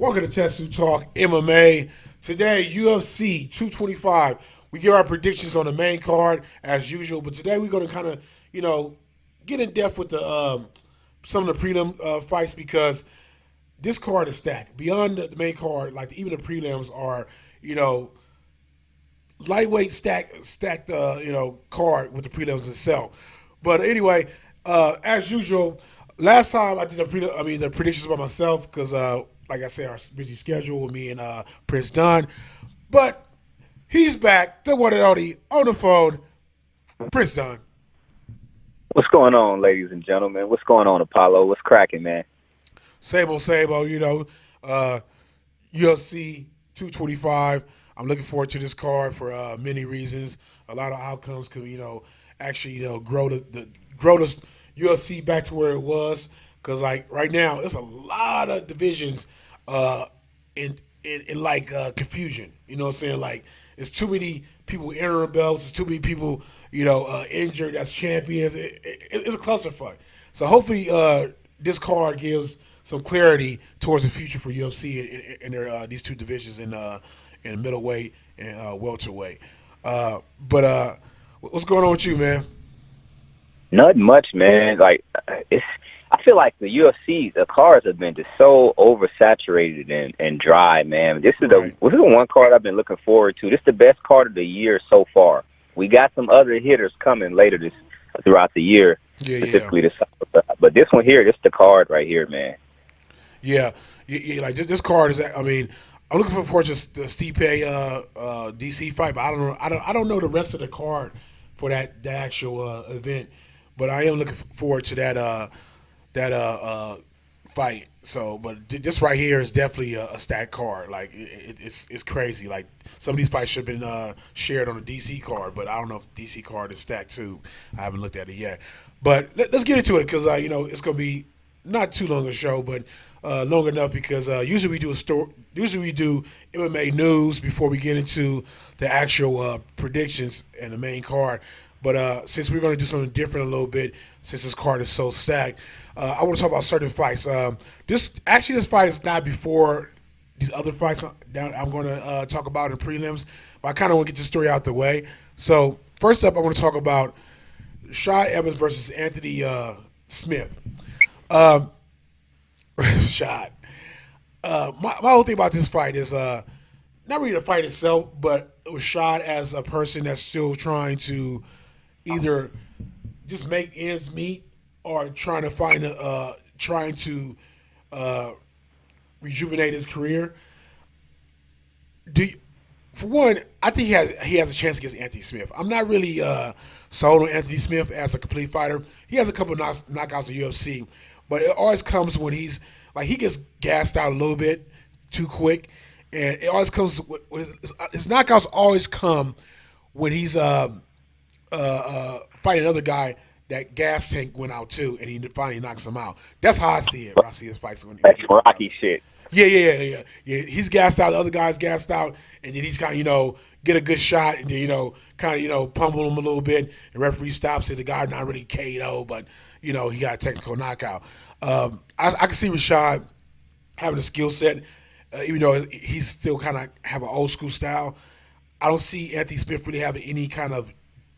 Welcome to Tetsu Talk MMA. Today, UFC 225. We give our predictions on the main card as usual, but today we're going to kind of, get in depth with the some of the prelim fights because this card is stacked. Beyond the main card, like even the prelims are, you know, lightweight stacked card with the prelims itself. But anyway, as usual, last time I did the predictions by myself because like I said, our busy schedule with me and Prince Dunn. But he's back, the one and only, on the phone, Prince Dunn. What's going on, ladies and gentlemen? What's going on, Apollo? What's cracking, man? Same old, UFC 225. I'm looking forward to this card for many reasons. A lot of outcomes could, actually, grow the UFC back to where it was. Because like right now, it's a lot of divisions in like confusion. You know what I'm saying? Like it's too many people entering belts. It's too many people injured as champions. It's a clusterfuck. So hopefully this card gives some clarity towards the future for UFC in their these two divisions in middleweight and welterweight. But what's going on with you, man? Nothing much, man. Like I feel like the the cards have been just so oversaturated and dry, man. This is the one card I've been looking forward to. This is the best card of the year so far. We got some other hitters coming later throughout the year, specifically this summer. But this one here, this is the card right here, man. Yeah, like this card is. I mean, I'm looking forward to the Stipe DC fight, but I don't know the rest of the card for the actual event. But I am looking forward to that fight. So, but this right here is definitely a stacked card. Like it's crazy. Like some of these fights should have been shared on the DC card, but I don't know if the DC card is stacked too. I haven't looked at it yet. But let's get into it because it's gonna be not too long a show, but long enough because usually we do MMA news before we get into the actual predictions and the main card. But since we're going to do something different a little bit, since this card is so stacked, I want to talk about certain fights. This fight is not before these other fights that I'm going to talk about in prelims, but I kind of want to get this story out the way. So first up, I want to talk about Rashad Evans versus Anthony Smith. Rashad. My whole thing about this fight is not really the fight itself, but Rashad as a person that's still trying to either just make ends meet or trying to rejuvenate his career. For one, I think he has a chance against Anthony Smith. I'm not really sold on Anthony Smith as a complete fighter. He has a couple of knockouts in UFC, but it always comes when he gets gassed out a little bit too quick, and it always comes his knockouts always come when he's fighting another guy that gas tank went out too, and he finally knocks him out. That's how I see it. When I see his fights, That's Rocky shit. Yeah. He's gassed out. The other guy's gassed out, and then he's kind of get a good shot, and then pummel him a little bit. The referee stops it. The guy not really KO, but he got a technical knockout. I can see Rashad having a skill set, even though he's still kind of have an old school style. I don't see Anthony Smith really having any kind of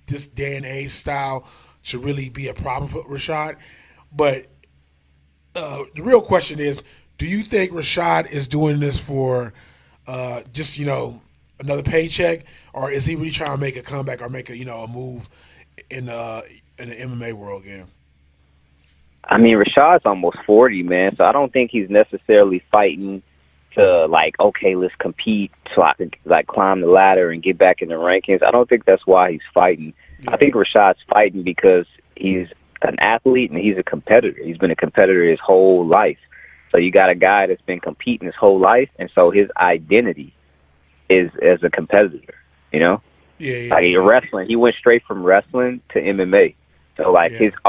this day and age style to really be a problem for Rashad. But the real question is, do you think Rashad is doing this for just another paycheck, or is he really trying to make a comeback or make a move in the MMA world again? I mean, Rashad's almost 40, man, so I don't think he's necessarily fighting to, okay, let's compete so I can, climb the ladder and get back in the rankings. I don't think that's why he's fighting. Yeah. I think Rashad's fighting because he's an athlete and he's a competitor. He's been a competitor his whole life. So you got a guy that's been competing his whole life, and so his identity is as a competitor, Yeah. Wrestling. He went straight from wrestling to MMA. So,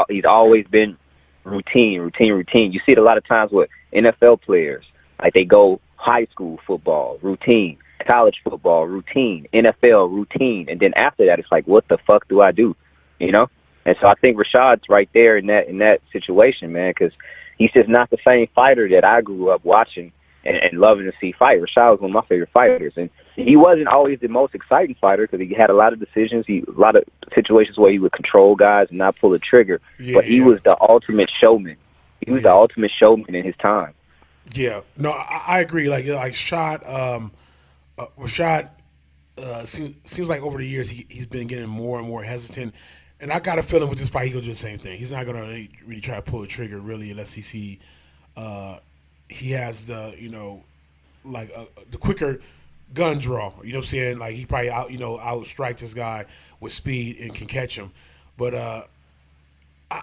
he's always been routine. You see it a lot of times with NFL players. They go high school football, routine, college football, routine, NFL, routine, and then after that, it's what the fuck do I do? And so I think Rashad's right there in that situation, man, because he's just not the same fighter that I grew up watching and loving to see fight. Rashad was one of my favorite fighters, and he wasn't always the most exciting fighter because he had a lot of decisions, a lot of situations where he would control guys and not pull a trigger. But he was the ultimate showman. He was the ultimate showman in his time. Yeah, no, I agree. Like shot, Rashad seems like over the years he's been getting more and more hesitant, and I got a feeling with this fight he's gonna do the same thing. He's not gonna really try to pull a trigger really unless he has the the quicker gun draw. You know what I'm saying? Like he probably outstrike this guy with speed and can catch him, but I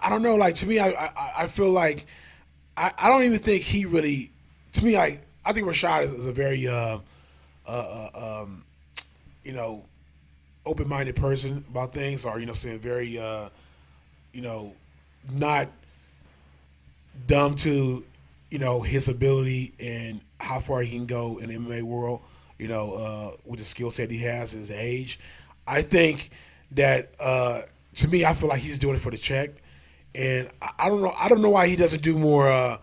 don't know. Like to me, I feel like I don't even think he really. To me, I think Rashad is a very open-minded person about things, or saying very not dumb to his ability and how far he can go in the MMA world. With the skill set he has, his age. I think that to me, I feel like he's doing it for the check, and I don't know. I don't know why he doesn't do more.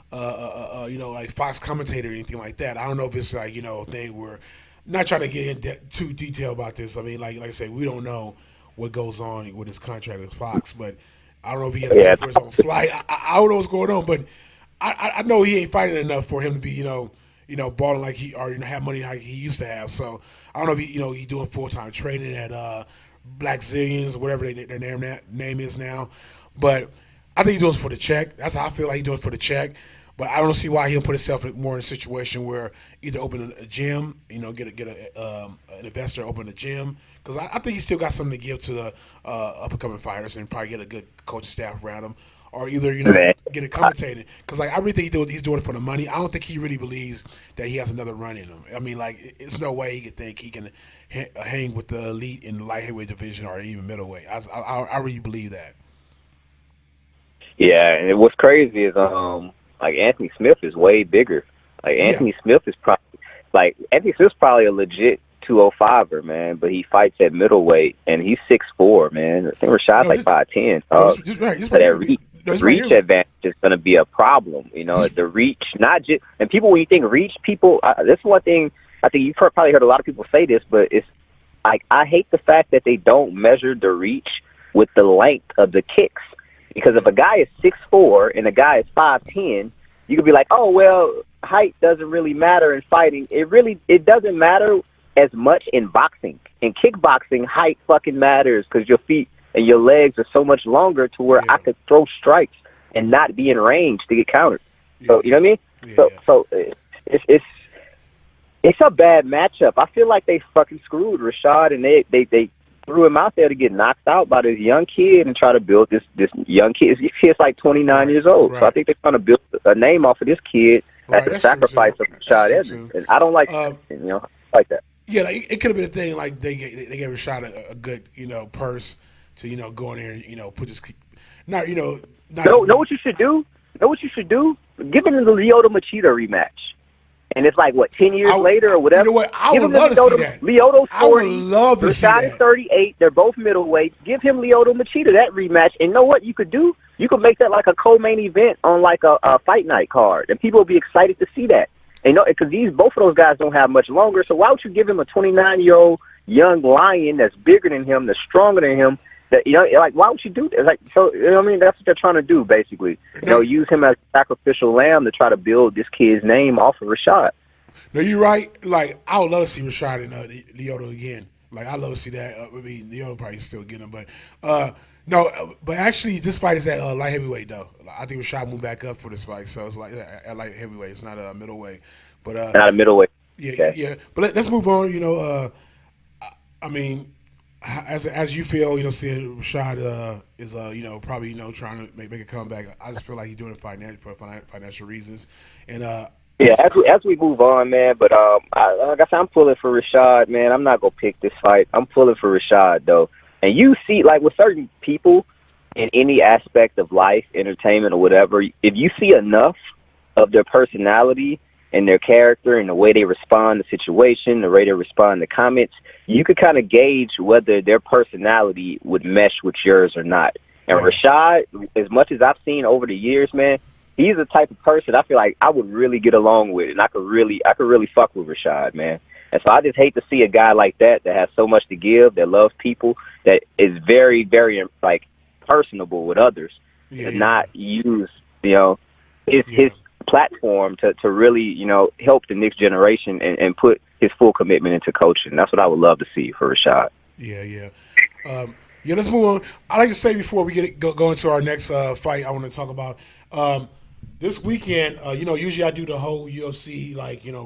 Like Fox commentator or anything like that. I don't know if it's like a thing where not trying to get in too detail about this. I mean, like I said, we don't know what goes on with his contract with Fox, but I don't know if he has to pay for his own flight. I don't know what's going on, but I know he ain't fighting enough for him to be balling like he or have money like he used to have. So I don't know if he's doing full time training at Black Zillions or whatever their name is now, but I think he's doing it for the check. That's how I feel like he's doing it for the check. But I don't see why he'll put himself more in a situation where either open a gym, get an investor, open a gym. Because I think he still got something to give to the up-and-coming fighters and probably get a good coaching staff around him. Or either, get it commentated. Because, I really think he's doing it for the money. I don't think he really believes that he has another run in him. I mean, it's no way he could think he can hang with the elite in the light heavyweight division or even middleweight. I really believe that. Yeah, and what's crazy is Anthony Smith is way bigger. Anthony Smith is probably a legit 205er, man, but he fights at middleweight and he's 6'4", man. I think Rashad's 5'10". The reach advantage is going to be a problem. The reach, not just and people when you think reach, people. This is one thing I think you've probably heard a lot of people say this, but it's I hate the fact that they don't measure the reach with the length of the kicks. Because if a guy is 6'4" and a guy is 5'10", you could be like, oh, well, height doesn't really matter in fighting. It doesn't matter as much in boxing. In kickboxing, height fucking matters because your feet and your legs are so much longer to where I could throw strikes and not be in range to get countered. So, you know what I mean? Yeah. So it's a bad matchup. I feel like they fucking screwed Rashad, and they threw him out there to get knocked out by this young kid and try to build this young kid. This kid's like 29 years old. Right. So I think they're trying to build a name off of this kid at the sacrifice of Rashad Evans. And I don't like like that. Yeah, it could have been a thing like they gave Rashad a good, purse to, go in there and, put this know what you should do? Know what you should do? Give him the Lyoto Machida rematch. And it's 10 years later or whatever. You know what? I would love to see that. Lyoto's 40. I would love to see that. Rashad is 38. They're both middleweights. Give him Lyoto Machida that rematch. And you know what you could do? You could make that like a co-main event on a fight night card. And people will be excited to see that. And because both of those guys don't have much longer. So why would you give him a 29-year-old young lion that's bigger than him, that's stronger than him? That why would you do that? So I mean, that's what they're trying to do, basically. Use him as a sacrificial lamb to try to build this kid's name off of Rashad. No, you're right. I would love to see Rashad and Lyoto again. I'd love to see that. I mean, Lyoto probably still get him, but no. But actually, this fight is at light heavyweight, though. I think Rashad moved back up for this fight, so it's at light heavyweight. It's not a middleweight, but not a middleweight. Yeah, okay. Yeah. But let's move on. I mean. As you feel, seeing Rashad is probably trying to make a comeback. I just feel like he's doing it for financial reasons, and as we move on, man. But like I said, I'm pulling for Rashad, man. I'm not gonna pick this fight. I'm pulling for Rashad though. And you see, with certain people in any aspect of life, entertainment or whatever, if you see enough of their personality and their character and the way they respond to situation, the way they respond to comments, you could kind of gauge whether their personality would mesh with yours or not. And Rashad, as much as I've seen over the years, man, he's the type of person I feel like I would really get along with, and I could really fuck with Rashad, man. And so I just hate to see a guy like that has so much to give, that loves people, that is very, very like personable with others, Yeah, and yeah, not use his yeah, platform to really help the next generation and put his full commitment into coaching. That's what I would love to see for Rashad. yeah, yeah. Yeah, let's move on. I like to say before we go into our next fight, I want to talk about this weekend. Usually I do the whole UFC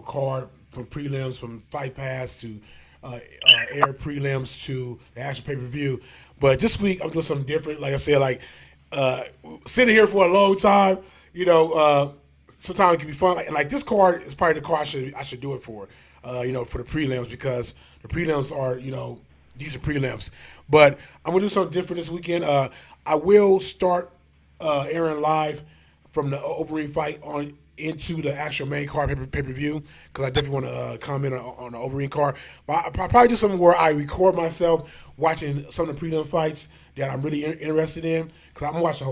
card from prelims, from Fight Pass to air prelims to the actual pay per view. But this week I'm doing something different. Like I said, uh, sitting here for a long time, sometimes it can be fun. Like this card is probably the card I should do it for. For the prelims because the prelims are decent prelims. But I'm gonna do something different this weekend. I will start airing live from the Overeem fight on into the actual main card pay per view because I definitely want to comment on the Overeem card. But I'll probably do something where I record myself watching some of the prelim fights that I'm really interested in because I'm gonna watch the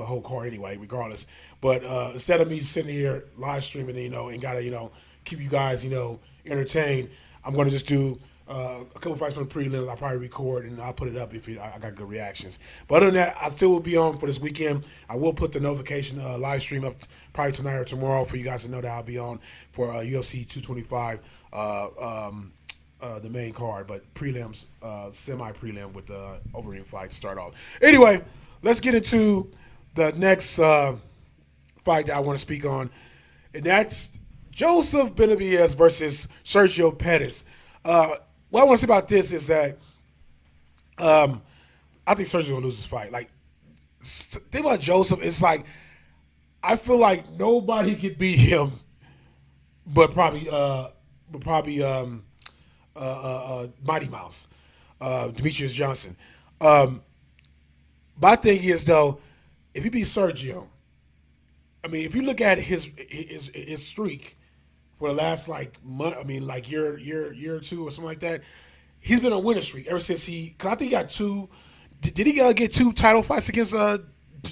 whole card anyway, regardless. But instead of me sitting here live streaming, and gotta keep you guys entertained, I'm gonna just do a couple fights from the prelims. I'll probably record and I'll put it up if I got good reactions. But other than that, I still will be on for this weekend. I will put the notification live stream up probably tonight or tomorrow for you guys to know that I'll be on for UFC 225, the main card, but prelims, semi prelim with the Overeem fight to start off. Anyway, let's get into the next fight that I want to speak on, and that's Joseph Benavidez versus Sergio Pettis. What I want to say about this is that I think Sergio's gonna lose this fight. Like, think about Joseph. It's like I feel like nobody could beat him, but probably Mighty Mouse, Demetrius Johnson. My thing is though, if he beats Sergio, I mean, if you look at his streak for the last like month, I mean, like year or two or something like that, he's been on winning streak ever since he. Cause I think he got two. Did he get two title fights against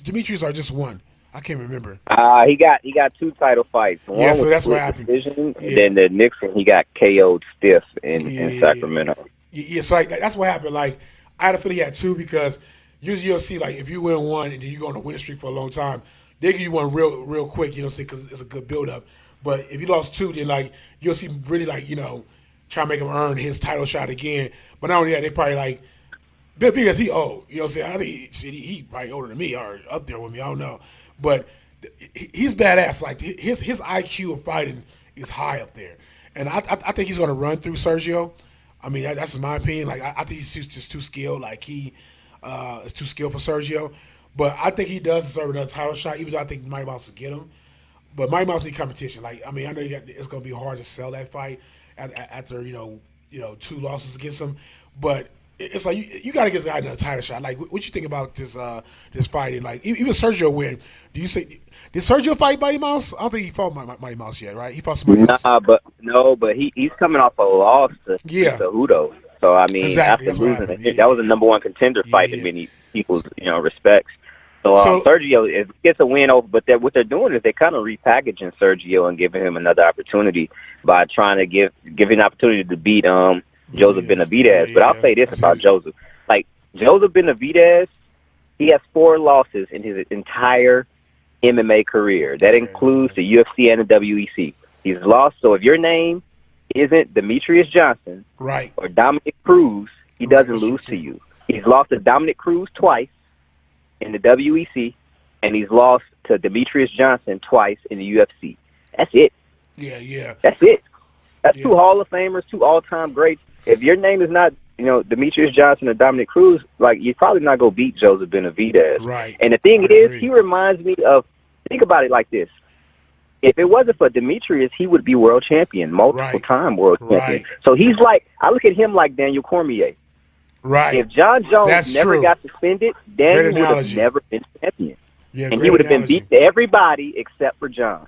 Demetrius or just one? I can't remember. He got two title fights. One Yeah, so was that's what split happened. decision, and Yeah, then the next one he got KO'd stiff in yeah, Sacramento. yeah. So like, that's what happened. Like I had a feeling he had two because usually you'll see like if you win one and then you go on a winning streak for a long time, they give you one real quick. Because it's a good build up. But if you lost two, then like you'll see really try to make him earn his title shot again. But not only that, they probably like because he old. You know what I'm saying? I think he probably older than me or up there with me. I don't know, but he's badass. Like his IQ of fighting is high up there, and I think he's gonna run through Sergio. I mean that's my opinion. Like I think he's just too skilled. Like he is too skilled for Sergio, but I think he does deserve another title shot. Even though I think Mighty Mouse will get him, but Mighty Mouse need competition. Like I mean I know it's gonna be hard to sell that fight after two losses against him, but it's like you got to get this guy another title shot. Like, what you think about this fighting? Like, even Sergio win. Do you say did Sergio fight Mighty Mouse? I don't think he fought Mighty Mouse yet, right? He fought somebody else. But he's coming off a loss to Yeah, Udo. So I mean, exactly. after That's what losing, happened. Yeah, that was a number one contender yeah, fight yeah. in many people's respects. So So Sergio gets a win over, but what they're doing is they're kind of repackaging Sergio and giving him another opportunity by trying to give him an opportunity to beat Joseph Benavidez. But I'll say this That's about it. Joseph: like Joseph Benavidez, he has 4 losses in his entire MMA career. That includes the UFC and the WEC. He's lost. So if your name isn't Demetrius Johnson Right. or Dominic Cruz, he Right. doesn't That's true lose to too. you. He's lost to Dominic Cruz twice in the WEC, and he's lost to Demetrius Johnson twice in the UFC. That's it. Yeah, yeah, That's it. That's yeah. 2 Hall of Famers, 2 all-time greats. If your name is not, Demetrius Johnson or Dominic Cruz, like you're probably not gonna beat Joseph Benavidez. Right. And the thing I is, agree. he reminds me of. Think about it like this: if it wasn't for Demetrius, he would be world champion, multiple Right. time world champion. Right. So he's like, I look at him like Daniel Cormier. Right. If John Jones That's never true. got suspended, Daniel would have analogy. never been champion. Yeah, And he great would have been analogy. beat to everybody except for John.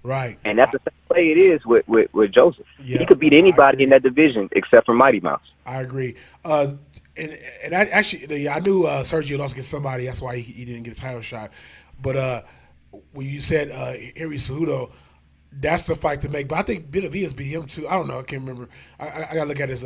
Right. And that's the same way it is with Joseph. Yeah, He could beat I anybody in agree. that division except for Mighty Mouse. I agree. And I actually I knew Sergio lost against somebody. That's why he didn't get a title shot. But when you said Henry Cejudo, that's the fight to make. But I think Benavidez beat him too. I don't know. I can't remember. I gotta look at his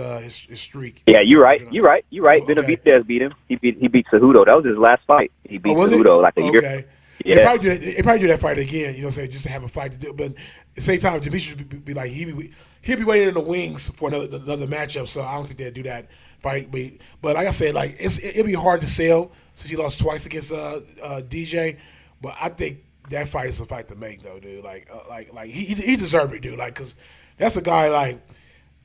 streak. Yeah, you're right. You're right. You're Oh, right. okay. Benavidez beat him. He beat Cejudo. That was his last fight. He Oh, beat was it? Cejudo like a year. Okay. They Yeah. probably do that. They probably do that fight again. You know, what I'm saying, just to have a fight to do. But at the same time, Demetrius would be like he'd be waiting in the wings for another matchup. So I don't think they'd do that fight. But like I said, like it'd be hard to sell since he lost twice against DJ. But I think that fight is a fight to make, though, dude. Like he deserved it, dude. Like, cause that's a guy like.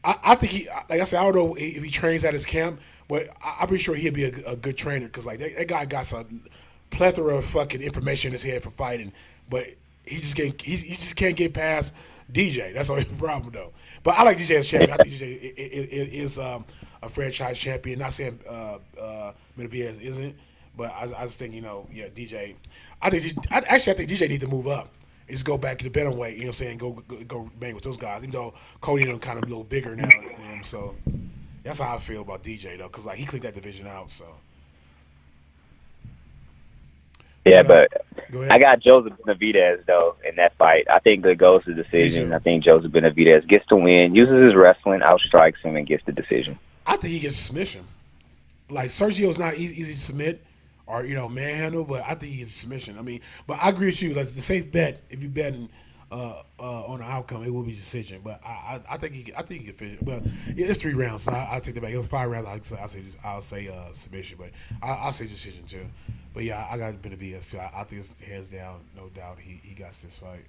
I think he, like I said, I don't know if he trains at his camp, but I'm pretty sure he'd be a good trainer because like that guy got some plethora of fucking information in his head for fighting, but he just can't get past DJ. That's the only problem though. But I like DJ as champion. I think DJ is a franchise champion. Not saying Benavidez isn't, but I just think yeah, DJ. I think DJ needs to move up. Is go back to the bantamweight, you know what I'm saying? Go bang with those guys. Even though Cody them kind of a little bigger now than him, so that's how I feel about DJ though, because like he cleaned that division out. So Yeah, but, but I got Joseph Benavidez though in that fight. I think it goes to decision. I think Joseph Benavidez gets to win, uses his wrestling, outstrikes him, and gets the decision. I think he gets a submission. Like Sergio's not easy to submit or manhandle, but I think he gets a submission. I mean, but I agree with you. Like the safe bet, if you betting on the outcome, it will be decision. But I think he can finish. But yeah, it's 3 rounds, so I'll take that back. It was 5 rounds. I'll say submission, but I'll say decision too. But yeah, I got Benavidez too. I think it's hands down, no doubt. He got this fight.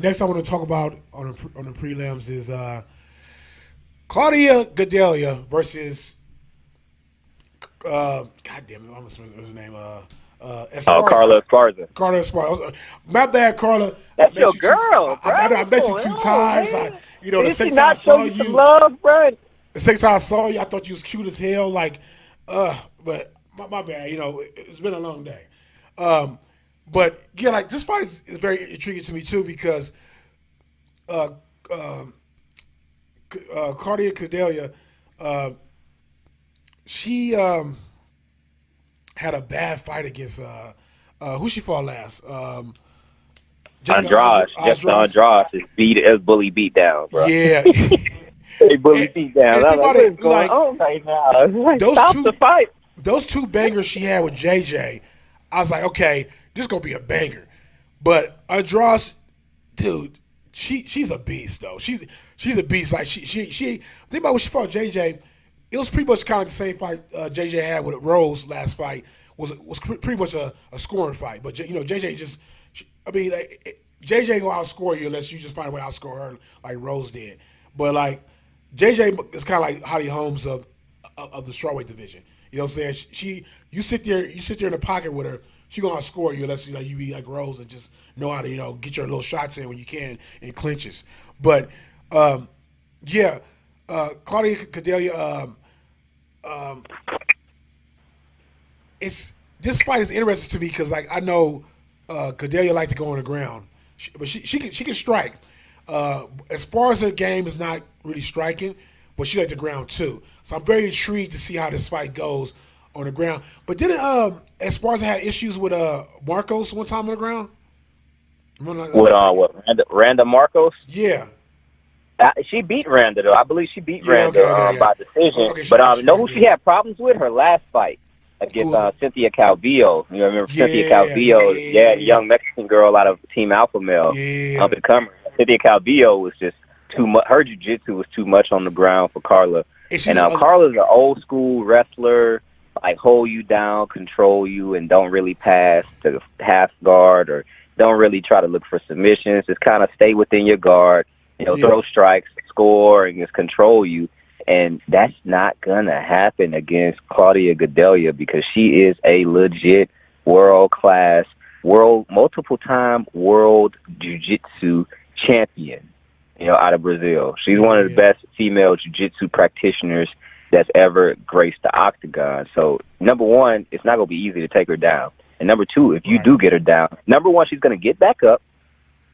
Next, I want to talk about on the prelims is Claudia Gadelha versus God damn it, I'm gonna remember his name. Esparza. Carla Esparza. Carla Esparza. My bad, Carla. That's your girl, bro. I met you 2 times. The second time I not saw show some you, love, bro? the second time I saw you, I thought you was cute as hell. Like, but my bad. It's been a long day. But yeah, like this fight is very intriguing to me too because Claudia Gadelha, she had a bad fight against who she fought last. Andrade. Andrade is bully beat down, bro. Yeah. They bully beat down. Think about it, like, right now. those Stop two- the fight. Those 2 bangers she had with JJ, I was like, okay, this is gonna be a banger. But Andrade, dude, she's a beast though. She's a beast. Like she think about when she fought JJ. It was pretty much kind of the same fight JJ had with Rose last fight. Was pretty much a scoring fight. But JJ just, JJ gonna outscore you unless you just find a way to outscore her like Rose did. But like JJ is kind of like Holly Holmes of the strawweight division. You know what I'm saying? You sit there in the pocket with her. She gonna outscore you unless you be like Rose and just know how to get your little shots in when you can in clinches. But yeah, Claudia Gadelha. This fight is interesting to me because like I know Gadelha like to go on the ground, but she can strike. As far as her game is not really striking, but she like the ground too. So I'm very intrigued to see how this fight goes on the ground. But didn't Esparza had issues with Marcos one time on the ground? With Randa Marcos? Yeah. She beat Randa though. I believe she beat Randa okay. by decision. Okay, but know who she had problems with? Her last fight against Cynthia Calvillo. You remember Cynthia Calvillo? Yeah, the young Mexican girl out of Team Alpha Male. Yeah. Up and comer. Cynthia Calvillo was just too much. Her jiu-jitsu was too much on the ground for Carla. And Carla's an old school wrestler, like hold you down, control you, and don't really pass to half guard or don't really try to look for submissions. Just kind of stay within your guard. Throw strikes, score, and just control you. And that's not going to happen against Claudia Gadelha because she is a legit world-class, multiple-time world jiu-jitsu champion, out of Brazil. She's one of the best female jiu-jitsu practitioners that's ever graced the octagon. So, number one, it's not going to be easy to take her down. And number two, if you do get her down, number one, she's going to get back up,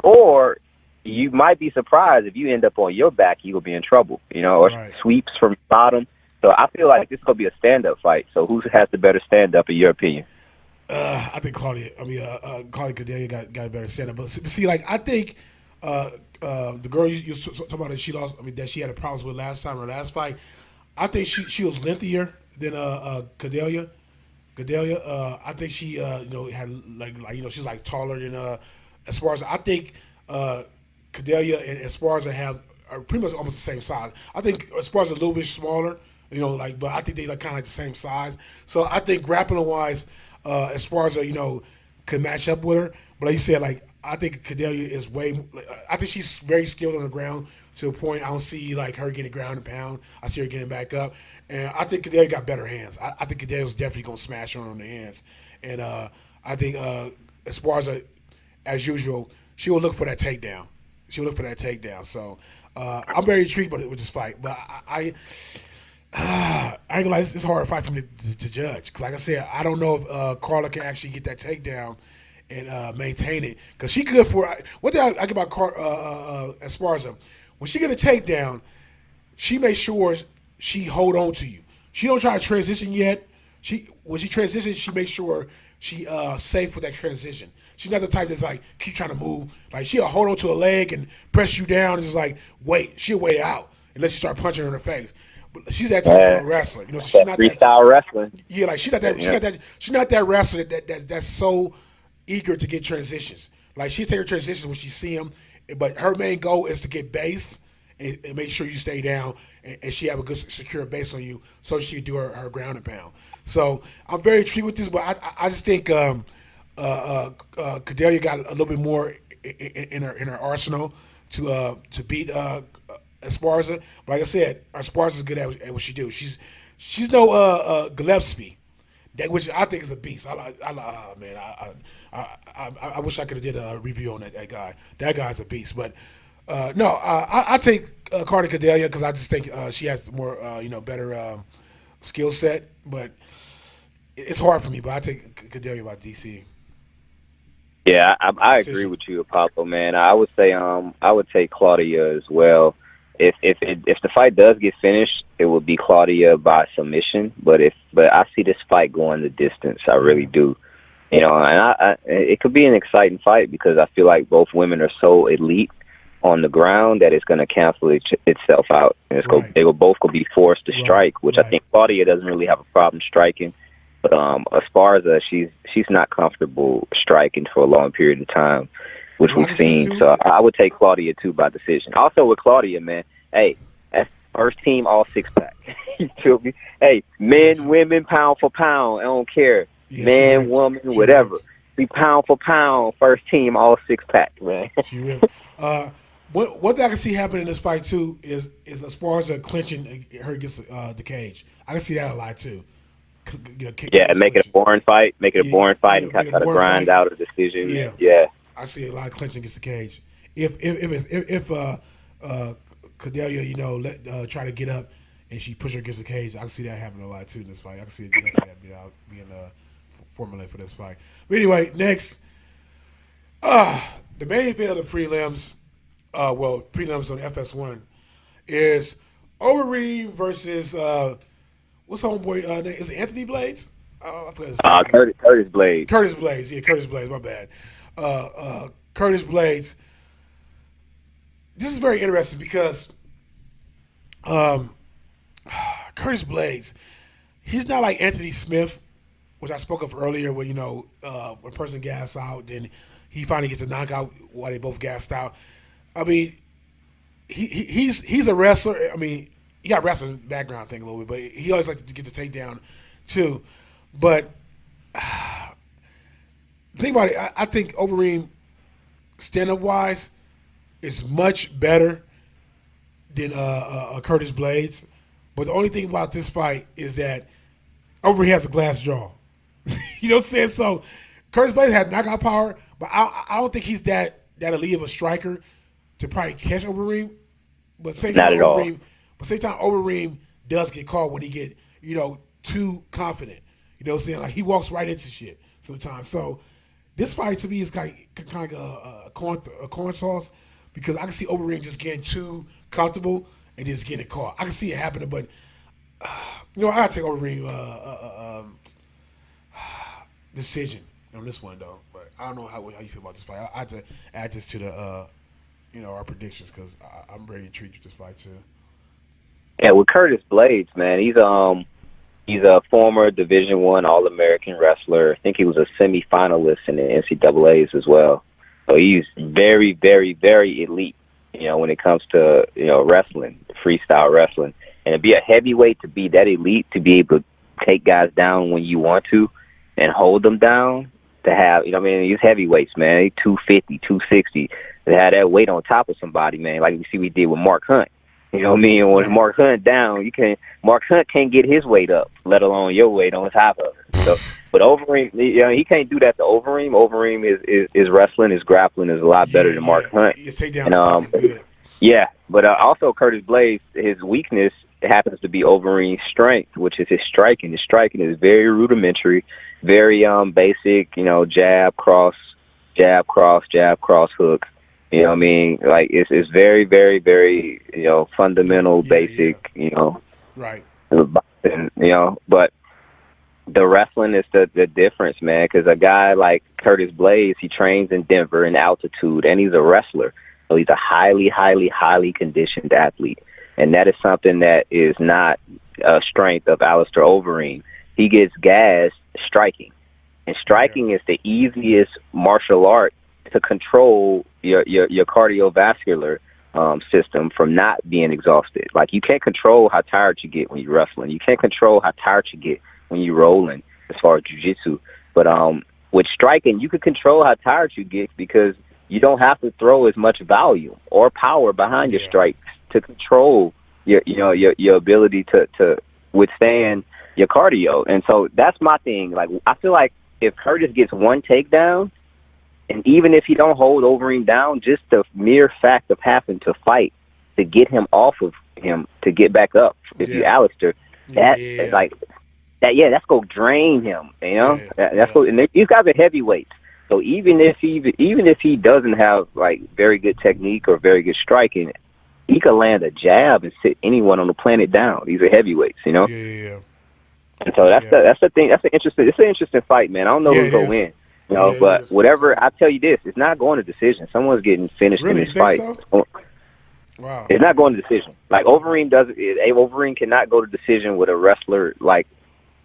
or you might be surprised if you end up on your back, you'll be in trouble, or sweeps from bottom. So I feel like this is going to be a stand-up fight. So who has the better stand-up in your opinion? I think Claudia. I mean, Claudia Gadelia got a better center. But see, like I think uh, the girl you talking about that she lost. I mean, that she had a problems with last time or last fight. I think she was lengthier than Gadelia. Gadelia. I think she had she's like taller than Esparza. I think Gadelia and Esparza are pretty much almost the same size. I think Esparza a little bit smaller. But I think they like kind of like the same size. So I think grappling wise, Esparza, could match up with her. But like you said, like I think Cadelia is way. I think she's very skilled on the ground to a point. I don't see like her getting ground and pound. I see her getting back up, and I think Cadelia got better hands. I think Cadelia was definitely gonna smash her on the hands, and I think Esparza, as usual, she will look for that takedown. She'll look for that takedown. So I'm very intrigued with this fight, but I ain't gonna lie, it's a hard fight for me to judge. Because, like I said, I don't know if Carla can actually get that takedown and maintain it. Because she good for what I like about Esparza. When she get a takedown, she makes sure she hold on to you. She don't try to transition yet. When she transitions, she makes sure she safe with that transition. She's not the type that's like keep trying to move. Like she'll hold on to a leg and press you down and just like wait. She'll wait out unless you start punching her in the face. But she's that type of wrestler. So she's That not that. freestyle wrestling. Yeah, like she's not that. She's not that wrestler that's so eager to get transitions. Like she take her transitions when she see them, but her main goal is to get base and make sure you stay down and she have a good secure base on you, so she do her ground and pound. So I'm very intrigued with this, but I just think Cadelia got a little bit more in her arsenal to beat Esparza. But like I said, Esparza is good at what she do. She's no Gillespie, which I think is a beast. Man, I wish I could have did a review on that guy. That guy's a beast. But no, I take Carter Cadelia because I just think she has more better skill set. But it's hard for me. But I take Cadelia by DC Yeah, I agree decision. with you, Apollo. Man, I would say I would take Claudia as well. If the fight does get finished, it would be Claudia by submission. But I see this fight going the distance. I really Yeah, do. And it could be an exciting fight because I feel like both women are so elite on the ground that it's going to cancel itself out. And right, they will both go be forced to right, strike, which I right, think Claudia doesn't really have a problem striking. But as far as she's not comfortable striking for a long period of time, which and what I we've can see seen. too. So I would take Claudia too by decision. Also with Claudia, man, hey, that's first team all six pack. You feel me? Hey, Yes, men, women, pound for pound. I don't care, yeah, she man, ripped. woman, She whatever. ripped. Be pound for pound, first team all six pack, man. She ripped. What thing I can see happening in this fight too is as far as clinching her against the cage. I can see that a lot too. Yeah, Cage make it a clinching. boring fight. Make it a Yeah, boring fight yeah, and make it a try to boring grind fight. out a decision. Yeah, And yeah, I see a lot of clinching against the cage. If Cordelia, try to get up and she push her against the cage, I can see that happening a lot too in this fight. I can see it definitely being formulated for this fight. But anyway, next, the main event of the prelims, prelims on FS1 is Overeem versus what's homeboy name? Is it Anthony Blades? I forgot his first name. Curtis Blade. Curtis Blades. Yeah, Curtis Blades. My bad. Curtis Blades. This is very interesting because um, Curtis Blades, he's not like Anthony Smith, which I spoke of earlier, where when a person gas out, then he finally gets a knockout while they both gassed out. I mean, he's a wrestler. I mean, he got wrestling background thing a little bit, but he always likes to get the takedown too. But think about it. I think Overeem stand up wise is much better than Curtis Blades. But the only thing about this fight is that Overeem has a glass jaw. You know what I'm saying? So Curtis Blades had knockout power, but I don't think he's that elite of a striker to probably catch Overeem. But same time Not at all. Overeem does get caught when he get too confident. You know what I'm saying? Like he walks right into shit sometimes. So this fight to me is kind of a corn toss because I can see Overeem just getting too comfortable and just getting caught. I can see it happening, but I gotta take Overeem. decision on this one though. But I don't know how you feel about this fight. I have to add this to the our predictions because I'm very intrigued with this fight too. Yeah, with Curtis Blades, man, he's a former Division One All American wrestler. I think he was a semifinalist in the NCAA's as well. So he's very, very, very elite. When it comes to wrestling, freestyle wrestling, and to be a heavyweight, to be that elite, to be able to take guys down when you want to, and hold them down. To have, these heavyweights, man, 250, 260, to have that weight on top of somebody, man, like we see we did with Mark Hunt. You know what I mean? When Right. Mark Hunt down, Mark Hunt can't get his weight up, let alone your weight on top of it. So, but Overeem, he can't do that to Overeem. Overeem is wrestling, his grappling is a lot Yeah, better than yeah. Mark Hunt. His takedown And defense is good. yeah, but also Curtis Blades, his weakness happens to be Overeem's strength, which is his striking. His striking is very rudimentary, very basic. Jab, cross, jab, cross, hook. You know what I mean? Like it's very, very, very fundamental, Yeah, yeah. basic. Right. And, but the wrestling is the difference, man. Because a guy like Curtis Blades, he trains in Denver in altitude, and he's a wrestler. So he's a highly, highly, highly conditioned athlete, and that is something that is not a strength of Alistair Overeem. He gets gassed striking, and Yeah. striking is the easiest martial art to control your cardiovascular system from not being exhausted. Like you can't control how tired you get when you're wrestling. You can't control how tired you get when you're rolling as far as jiu-jitsu. But with striking, you can control how tired you get because you don't have to throw as much volume or power behind your Yeah. strikes to control your ability to withstand your cardio. And so that's my thing. Like I feel like if Curtis gets one takedown, and even if he don't hold Overeem down, just the mere fact of having to fight to get him off of him to get back up, if you Yeah. Alistair, that Yeah. like that, yeah, that's gonna drain him. Yeah. That's Yeah. go. And these guys are heavyweights. So even if he doesn't have like very good technique or very good striking, he could land a jab and sit anyone on the planet down. These are heavyweights. Yeah. Yeah. And so that's Yeah. the thing. It's an interesting fight, man. I don't know Yeah. who's It gonna is. win. Yeah. It But is. whatever, I tell you this, it's not going to decision. Someone's getting finished in Really, this you think fight. so? Wow. It's not going to decision. Like Overeem cannot go to decision with a wrestler like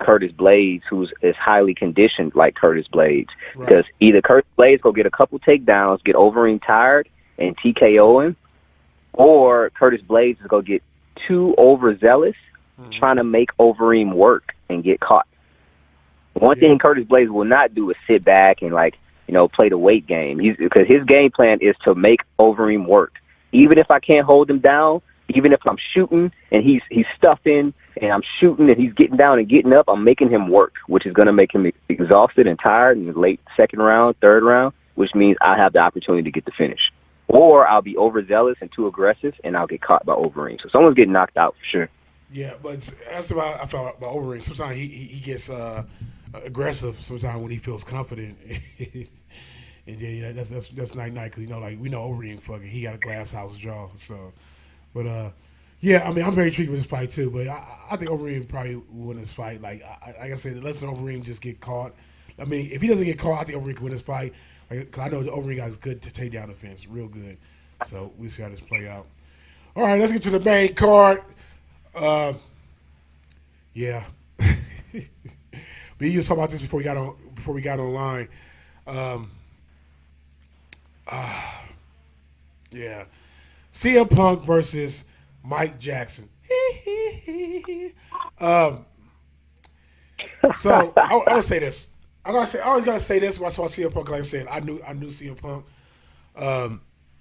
Curtis Blades, who's as highly conditioned like Curtis Blades, Right. because either Curtis Blades will get a couple takedowns, get Overeem tired, and TKO him, or Curtis Blades is going to get too overzealous, trying to make Overeem work and get caught. One Yeah. thing Curtis Blades will not do is sit back and play the weight game. Because his game plan is to make Overeem work. Even if I can't hold him down, even if I'm shooting and he's stuffing and I'm shooting and he's getting down and getting up, I'm making him work, which is going to make him exhausted and tired in the late second round, third round, which means I have the opportunity to get the finish. Or I'll be overzealous and too aggressive, and I'll get caught by Overeem. So someone's getting knocked out for sure. Yeah, but that's about I felt about Overeem. Sometimes he gets aggressive. Sometimes when he feels confident, and then that's night because like we know Overeem fucking he got a glass house jaw. So, but yeah, I mean I'm very intrigued with this fight too. But I think Overeem probably will win this fight. Like I said, unless Overeem just get caught. I mean, if he doesn't get caught, I think Overeem can win this fight. Cause I know the Overeem guy's good to take down defense, real good. So we'll see how this play out. All right, let's get to the main card. Yeah. We used to talk about this before we got online. Um, yeah. CM Punk versus Mike Jackson. um, so I would say this. I always gotta say this. When I saw CM Punk, like I said, I knew CM Punk.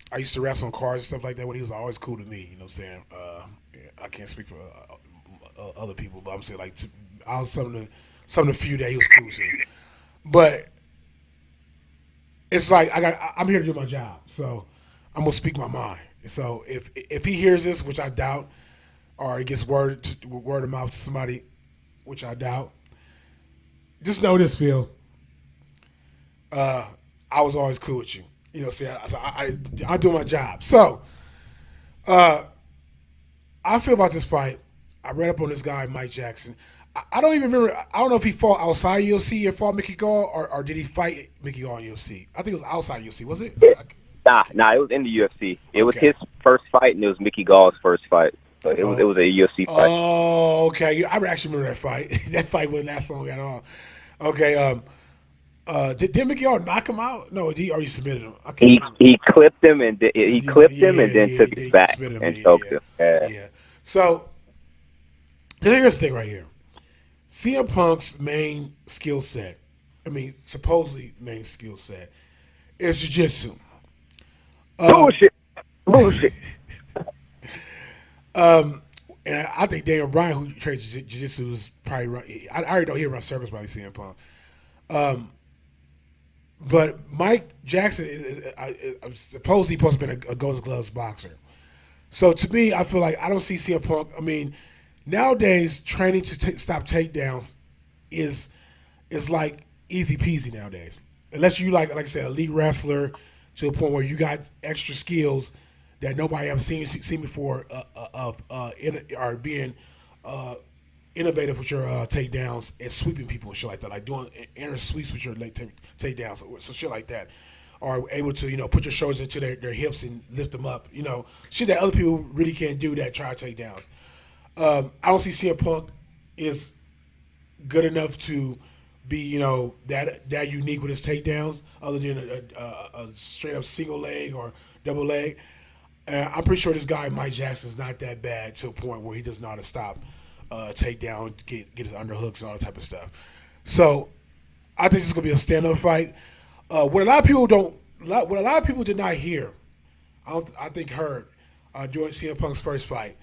I used to wrestle on cars and stuff like that when he was always cool to me. You know what I'm saying? Yeah, I can't speak for other people, but I'm saying I was some of the few that he was cool to. But it's like I'm here to do my job, so I'm gonna speak my mind. So if he hears this, which I doubt, or he gets word of mouth to somebody, which I doubt, just know this, Phil. I was always cool with you. You know, see, I do my job. So I feel about this fight. I read up on this guy, Mike Jackson. I don't even remember. I don't know if he fought outside UFC and fought Mickey Gall, or did he fight Mickey Gall in UFC? I think it was outside UFC. Was it? Nah, it was in the UFC. It was Okay. his first fight, and it was Mickey Gall's first fight. So it Oh, was a UFC fight. oh, okay. Yeah, I actually remember that fight. That fight wasn't last long at all. Okay. Did Mickey Gall knock him out? No, or he submitted him. I can't remember. He clipped him and he clipped him and then Yeah. took his He back submitted him. and Yeah, choked yeah, him. Yeah. yeah. So here's the thing right here. CM Punk's main skill set, I mean, supposedly main skill set, is jiu-jitsu. Bullshit. Bullshit. And I think Daniel Bryan, who trains jiu-jitsu, is probably run. I already know he runs circles by CM Punk. But Mike Jackson is supposedly supposed to be a Golden Gloves boxer. So to me, I feel like I don't see CM Punk. I mean, nowadays training to stop takedowns is like easy peasy nowadays. Unless you like I said, elite wrestler to a point where you got extra skills that nobody ever seen before are being innovative with your takedowns and sweeping people and shit like that, like doing inner sweeps with your leg takedowns, so shit like that, are able to put your shoulders into their hips and lift them up, shit that other people really can't do that try takedowns. I don't see CM Punk is good enough to be that unique with his takedowns, other than a straight up single leg or double leg. I'm pretty sure this guy Mike Jackson is not that bad to a point where he does not stop takedown, get his underhooks and all that type of stuff. So I think this is gonna be a stand-up fight. What a lot of people did not hear, I think heard during CM Punk's first fight.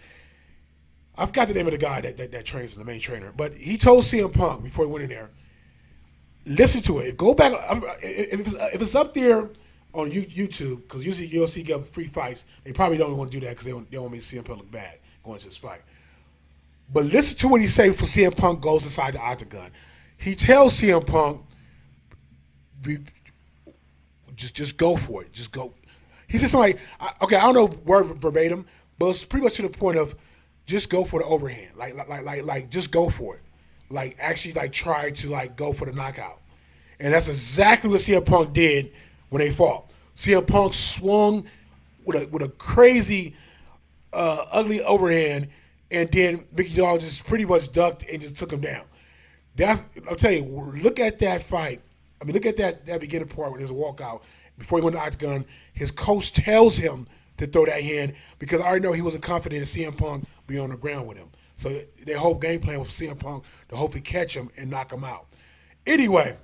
I forgot the name of the guy that trains him, the main trainer, but he told CM Punk before he went in there, listen to it. Go back if it's up there on YouTube, because usually UFC get free fights. They probably don't want to do that because they don't want me to see CM Punk look bad going to this fight. But listen to what he say before CM Punk goes inside the octagon. He tells CM Punk, just go for it. Just go. He said something like, okay, I don't know word verbatim, but it's pretty much to the point of just go for the overhand. Like just go for it. Like actually try to go for the knockout. And that's exactly what CM Punk did when they fought. CM Punk swung with a crazy ugly overhand, and then Mickey Gall just pretty much ducked and just took him down. I'll tell you, look at that fight. I mean, look at that beginning part when there's a walkout. Before he went to the octagon, his coach tells him to throw that hand because I already know he wasn't confident in CM Punk be on the ground with him. So their whole game plan was CM Punk to hopefully catch him and knock him out. Anyway,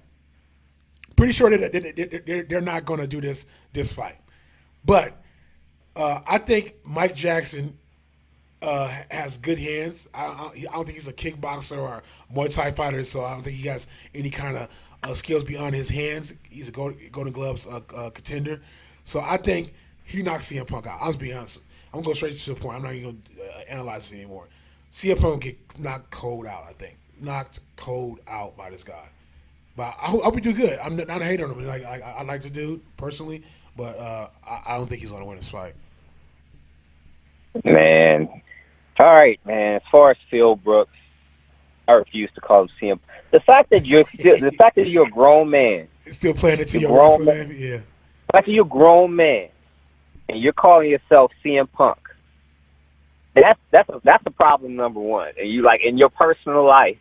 pretty sure that they're not going to do this fight. But I think Mike Jackson has good hands. I don't think he's a kickboxer or a Muay Thai fighter, so I don't think he has any kind of skills beyond his hands. He's a Golden Gloves contender. So I think he knocks CM Punk out. I'll just be honest. I'm going to go straight to the point. I'm not even going to analyze this anymore. CM Punk will get knocked cold out, I think. Knocked cold out by this guy. But I hope we do good. I'm not a hater on him. I like the dude personally, but I don't think he's going to win this fight. Man. All right, man. As far as Phil Brooks, I refuse to call him CM. The fact that you're a grown man, Still playing it to your grown wrestling man, name? Yeah. the fact that you're a grown man and you're calling yourself CM Punk, that's a problem number one. And you in your personal life,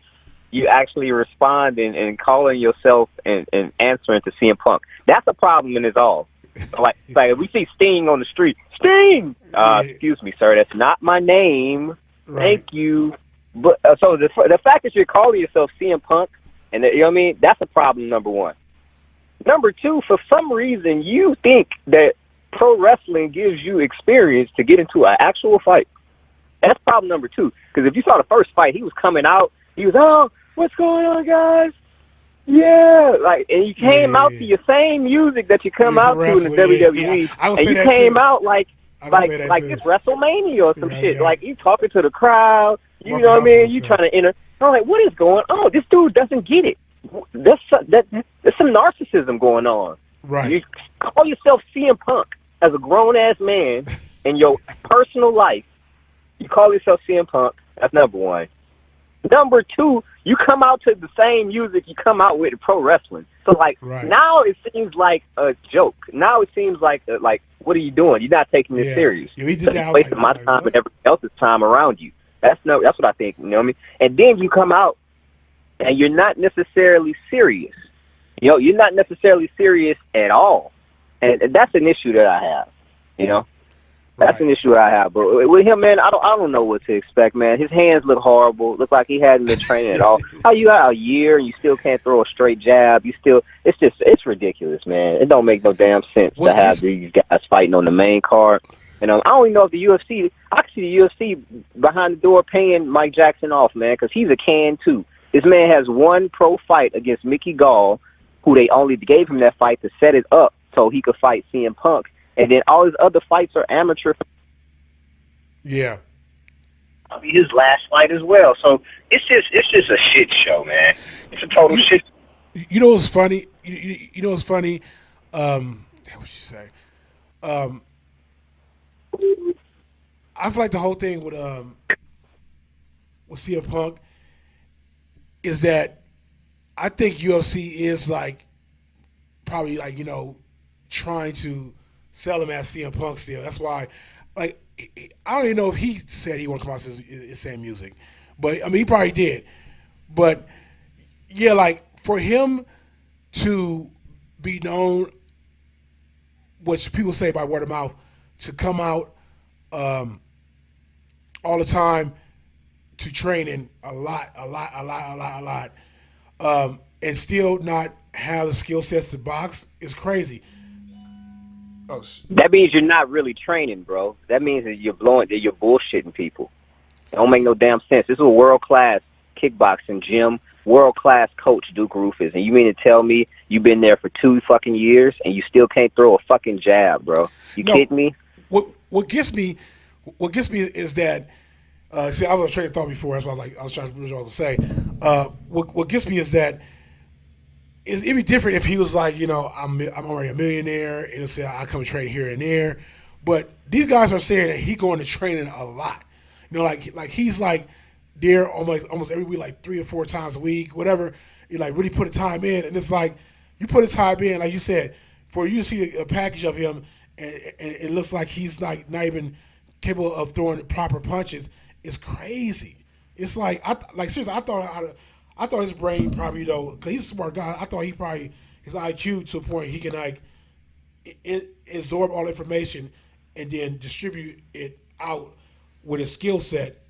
you actually respond and calling yourself and answering to CM Punk. That's a problem in its all. Like if we see Sting on the street, Sting. Excuse me, sir. That's not my name. Right. Thank you. But so the fact that you're calling yourself CM Punk, and you know what I mean, that's a problem number one. Number two, for some reason, you think that pro wrestling gives you experience to get into an actual fight. That's problem number two. Because if you saw the first fight, he was coming out. He was, oh, what's going on, guys? Yeah, and you came out to your same music that you come out to in the WWE, and you came out like it's WrestleMania or some shit. Yeah. Like you talking to the crowd, you know what I mean? You trying to enter. I'm like, what is going on? This dude doesn't get it. There's some narcissism going on. Right. You call yourself CM Punk as a grown ass man in your personal life. You call yourself CM Punk. That's number one. Number two, you come out to the same music you come out with in pro wrestling. So like Right. now it seems like a joke. Now it seems like what are you doing? You're not taking this Yeah. serious Yeah, he did because that. you're wasting I was my like, time and what? everybody else's time around you. That's what I think. You know what I mean? And then you come out and you're not necessarily serious. You know, you're not necessarily serious at all, and that's an issue that I have. You know. That's Right. an issue I have, but with him, man, I don't know what to expect, man. His hands look horrible. Look like he hadn't been training at all. How you out a year and you still can't throw a straight jab? It's ridiculous, man. It don't make no damn sense to What have gets these guys fighting on the main card. And I don't even know if the UFC. I can see the UFC behind the door paying Mike Jackson off, man, because he's a can too. This man has one pro fight against Mickey Gall, who they only gave him that fight to set it up so he could fight CM Punk. And then all his other fights are amateur. Yeah. I'll be his last fight as well. So it's just a shit show, man. It's a total You, shit. you know what's funny? You know what's funny? What you say? Um, I feel like the whole thing with CM Punk is that I think UFC is like probably like trying to sell him as CM Punk still. That's why, like, I don't even know if he said he want to come out with his same music, but I mean he probably did. But yeah, like for him to be known, which people say by word of mouth, to come out all the time to training a lot, and still not have the skill sets to box is crazy. Oh, That means you're not really training, bro. That means that you're bullshitting people. It don't make no damn sense. This is a world class kickboxing gym, world class coach Duke Rufus, and you mean to tell me you've been there for 2 fucking years and you still can't throw a fucking jab, bro? You no. kidding me? What gets me, is that see, I was trying to thought before. That's why I was trying to remember what I was going to say. What gets me is that it'd be different if he was like, I'm already a millionaire, and he'll say I come train here and there. But these guys are saying that he going to training a lot. Like he's like there almost every week, like 3 or 4 times a week, whatever. You like really put the time in, and it's like you put the time in, like you said, for you to see a package of him, and it looks like he's like not even capable of throwing the proper punches. It's crazy. It's like seriously, I thought his brain probably because he's a smart guy. I thought he probably his IQ to a point he can like absorb all information and then distribute it out with his skill set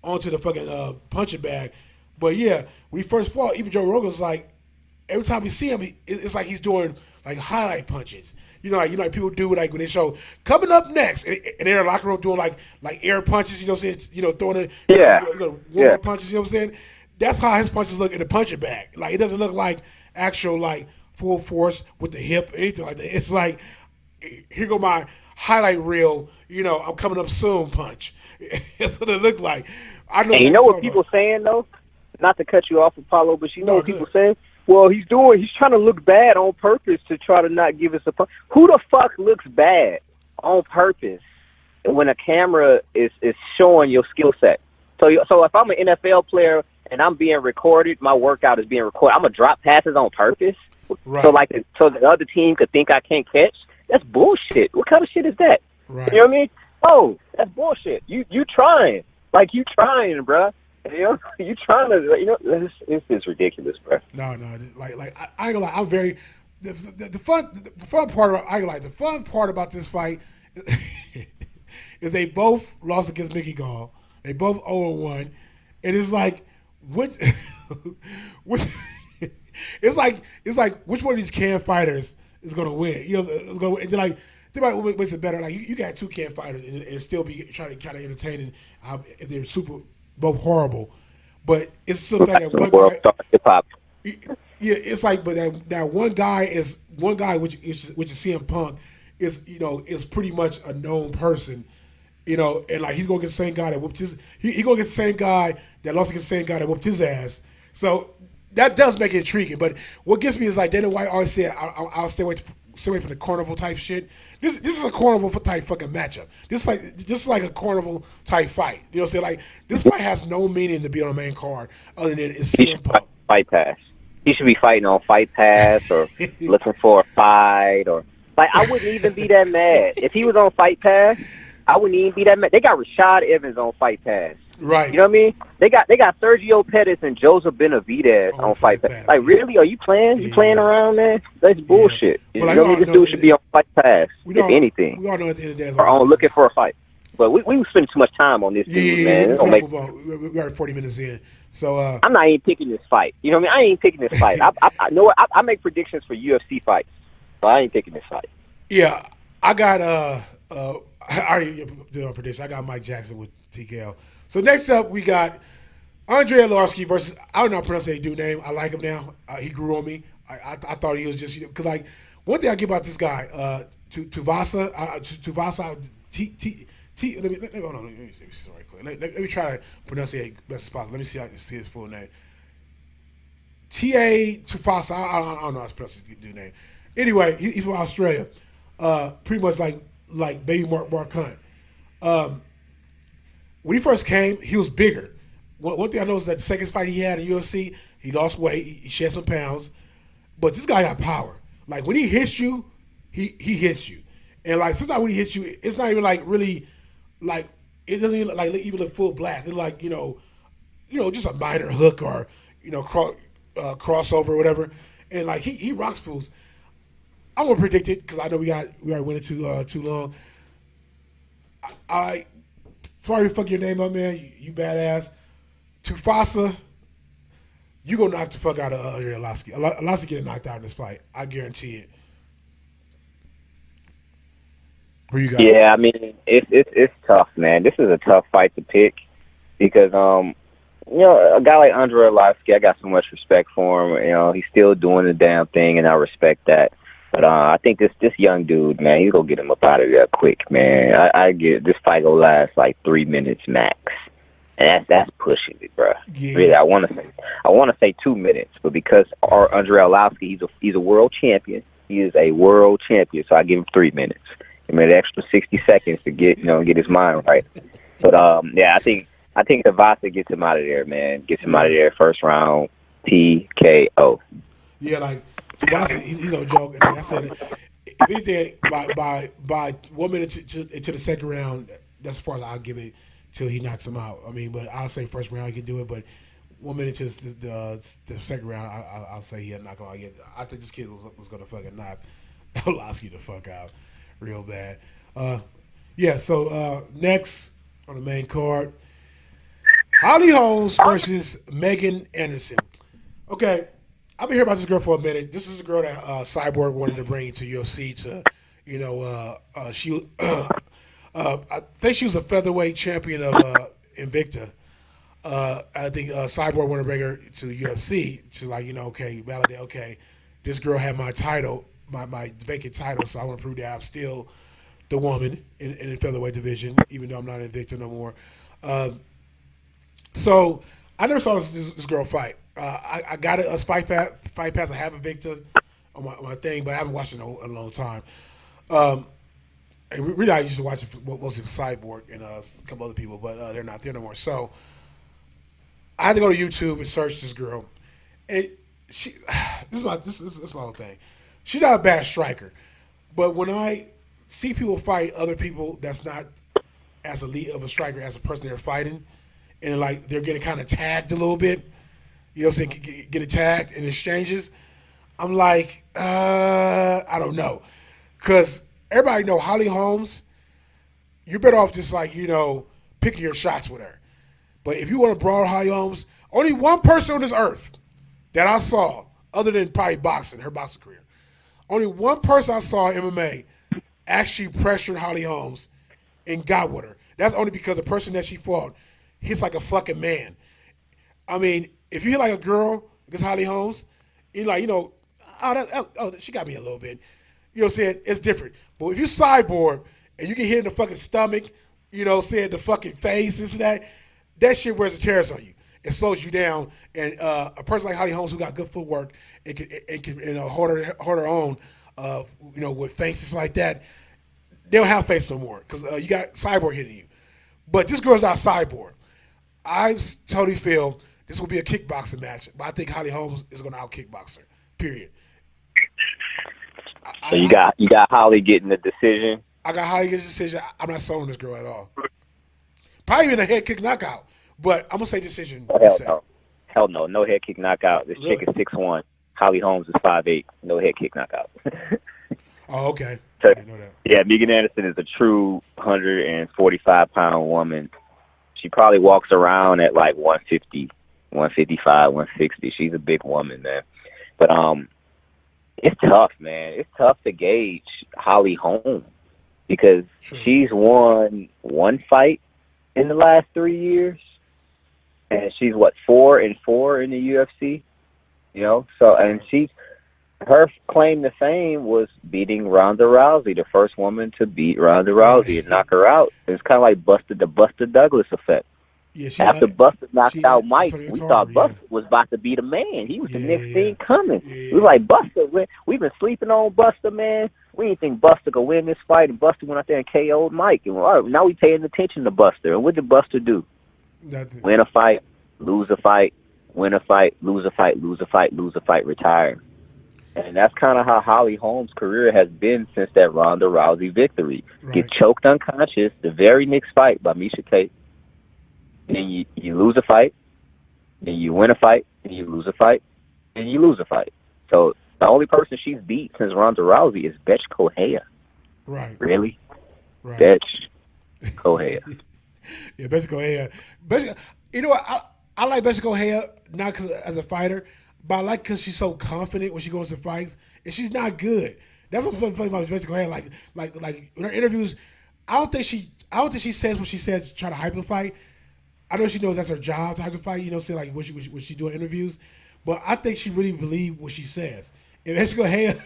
onto the fucking punching bag. But yeah, we first fought. Even Joe Rogan's like every time we see him, it's like he's doing like highlight punches. Like people do like when they show coming up next, and they're in the locker room doing like air punches. You know what I'm saying? Throwing it, Yeah. warm up punches. You know what I'm saying? That's how his punches look in the punching bag. Like it doesn't look like actual like full force with the hip or anything like that. It's like here go my highlight reel. I'm coming up soon punch. That's what it looked like. I know. And you know what people saying though? Not to cut you off, Apollo, but you know No, what good. people saying? Well, he's trying to look bad on purpose to try to not give us a punch. Who the fuck looks bad on purpose when a camera is showing your skill set? So if I'm an NFL player and I'm being recorded, my workout is being recorded, I'm gonna drop passes on purpose. Right. So the other team could think I can't catch. That's bullshit. What kind of shit is that? Right. You know what I mean? Oh, that's bullshit. You trying, bruh. You trying to, this is ridiculous, bruh. No. Like I ain't gonna lie. I'm very the fun part about I ain't gonna lie. The fun part about this fight is they both lost against Mickey Gall. They both 0-1, and it's like which which it's like which one of these can fighters is gonna win? It's gonna win. And then like think about what makes it better. Like you got 2 can fighters and still be trying to kind of entertaining if they're super both horrible, but it's still like that one World guy. star hip hop. Yeah, it's like, but that one guy which is CM Punk is pretty much a known person, and like he's gonna get the same guy that whooped his he gonna get the same guy that lost against the same guy that whooped his ass. So that does make it intriguing. But what gets me is like Dana White always said, I'll stay away stay away from the carnival type shit. This is a carnival type fucking matchup. This is like a carnival type fight. You know what I'm saying? Like this fight has no meaning to be on the main card other than it's He should CM Punk. fight pass. He should be fighting on Fight Pass or looking for a fight or like I wouldn't even be that mad if he was on Fight Pass. I wouldn't even be that mad. They got Rashad Evans on Fight Pass. Right. You know what I mean? They got Sergio Pettis and Joseph Benavidez on Fight Pass. Like, really? Are you playing? You playing around, man? That's bullshit. But You like, know what I mean? This dude should be on Fight Pass, if anything. We all know at the end of the day, Or on looking for a fight. But we spend too much time on this dude, man. We gotta move on. We're already 40 minutes in. So I'm not even picking this fight. You know what I mean? I ain't picking this fight. I know what I make predictions for UFC fights, so I ain't picking this fight. yeah, I got I already did a prediction. I got Mike Jackson with TKO. So next up we got Andre Arlovski versus, I don't know how to pronounce that dude name. I like him now. He grew on me. I thought he was just, because like one thing I give about this guy, Tuvasa, hold on, let me see this right quick. Let me try to pronounce it best as possible. Let me see how I see his full name. T.A. Tufasa, I don't know how to pronounce his dude name. Anyway, he's from Australia. Pretty much like baby Mark Hunt. When he first came, he was bigger. One thing I noticed that the second fight he had in UFC, he lost weight, he shed some pounds, but this guy got power. Like when he hits you, he hits you, and like sometimes when he hits you, it's not even like really, like it doesn't even like even look full blast. It's like just a minor hook or crossover or whatever, and like he rocks fools. I'm gonna predict it because I know we already went into too long. I sorry to fuck your name up, man. You badass. Tufasa, you gonna knock the fuck out of Andre Arlovski. Arlovski getting knocked out in this fight. I guarantee it. Who you got? Yeah, I mean it's tough, man. This is a tough fight to pick because a guy like Andre Arlovski, I got so much respect for him. You know, he's still doing the damn thing, and I respect that. But I think this young dude, man, he's gonna get him up out of there quick, man. I get this fight gonna last like 3 minutes max. And that's pushing it, bro. Yeah. Really, I want to say 2 minutes, but because Andre Arlovski, he's a world champion. He is a world champion, so I give him 3 minutes. Give him an extra 60 seconds to get his mind right. But yeah, I think Tavasa gets him out of there, man. Gets him out of there first round TKO. Yeah, like Tavasa, he's no joke. And like I said, if anything, by 1 minute to the second round, that's as far as I'll give it. Till he knocks him out. I mean, but I'll say first round he can do it. But 1 minute to the second round, I'll say he'll knock him out. I think this kid was gonna fucking knock Arlovski the fuck out, real bad. Yeah. So next on the main card, Holly Holmes versus Megan Anderson. Okay, I've been hearing about this girl for a minute. This is a girl that Cyborg wanted to bring to UFC to, she. I think she was a featherweight champion of Invicta. I think Cyborg wanted to bring her to UFC. She's like, okay, validate, okay, this girl had my title, my vacant title, so I want to prove that I'm still the woman in the featherweight division, even though I'm not Invicta no more. So I never saw this girl fight. I got a fight pass. I have Invicta on my thing, but I haven't watched it in a long time. And really, I used to watch it mostly for Cyborg and a couple other people, but they're not there no more. So I had to go to YouTube and search this girl. And this is my whole thing. She's not a bad striker, but when I see people fight other people that's not as elite of a striker as a person they're fighting, and like they're getting kind of tagged a little bit, getting tagged in exchanges, I'm like, I don't know, because everybody know Holly Holmes, you're better off just like, picking your shots with her. But if you want to brawl Holly Holmes, only one person on this earth that I saw, other than probably boxing, her boxing career, only one person I saw in MMA actually pressured Holly Holmes and got with her. That's only because the person that she fought hits like a fucking man. I mean, if you hit like a girl against Holly Holmes, you're like, she got me a little bit. You know what I'm saying? It's different. But if you Cyborg and you get hit in the fucking stomach, saying the fucking face, this and that shit wears a terrorist on you. It slows you down. And a person like Holly Holmes who got good footwork and can hold her own, with feints like that. They don't have feints no more because you got Cyborg hitting you. But this girl's not Cyborg. Totally feel this will be a kickboxing match, but I think Holly Holmes is going to out kickbox her. Period. So you got Holly getting the decision. I got Holly gets a decision. I'm not sold on this girl at all. Probably even a head kick knockout, but I'm gonna say decision. Oh, hell no. Hell no. No head kick knockout. This Really? chick is 6'1". Holly Holmes is 5'8". No head kick knockout. Oh, okay. So, I didn't know that. yeah, Megan Anderson is a true 145-pound woman. She probably walks around at like 150, 155, 160. She's a big woman, man. But it's tough, man. It's tough to gauge Holly Holm because she's won one fight in the last 3 years, and she's 4-4 in the UFC. So and her claim to fame was beating Ronda Rousey, the first woman to beat Ronda Rousey and knock her out. It's kind of like the Buster Douglas effect. Yeah, After Buster knocked out Mike, Antonio we Tarver, thought Buster was about to be the man. He was the next thing coming. Yeah. We was like, Buster, we've been sleeping on Buster, man. We didn't think Buster could win this fight, and Buster went out there and KO'd Mike. And all right, now we paying attention to Buster. And what did Buster do? Nothing. Win a fight, lose a fight, win a fight, lose a fight, lose a fight, lose a fight, retire. And that's kind of how Holly Holm's career has been since that Ronda Rousey victory. Right. Get choked unconscious the very next fight by Miesha Tate. Then you lose a fight, then you win a fight, and you lose a fight, and you lose a fight. So the only person she's beat since Ronda Rousey is Betch Correia. Right. Really? Right. Betch Correia. Yeah, Betch Correia. You know what? I like Betch Correia not because as a fighter, but I like because she's so confident when she goes to fights, and she's not good. That's what's funny about Betch Correia. Like in her interviews, I don't think she says what she says to try to hype a fight. I know she knows that's her job to hype a fight. Say like when she doing interviews, but I think she really believes what she says. And Betch Correia,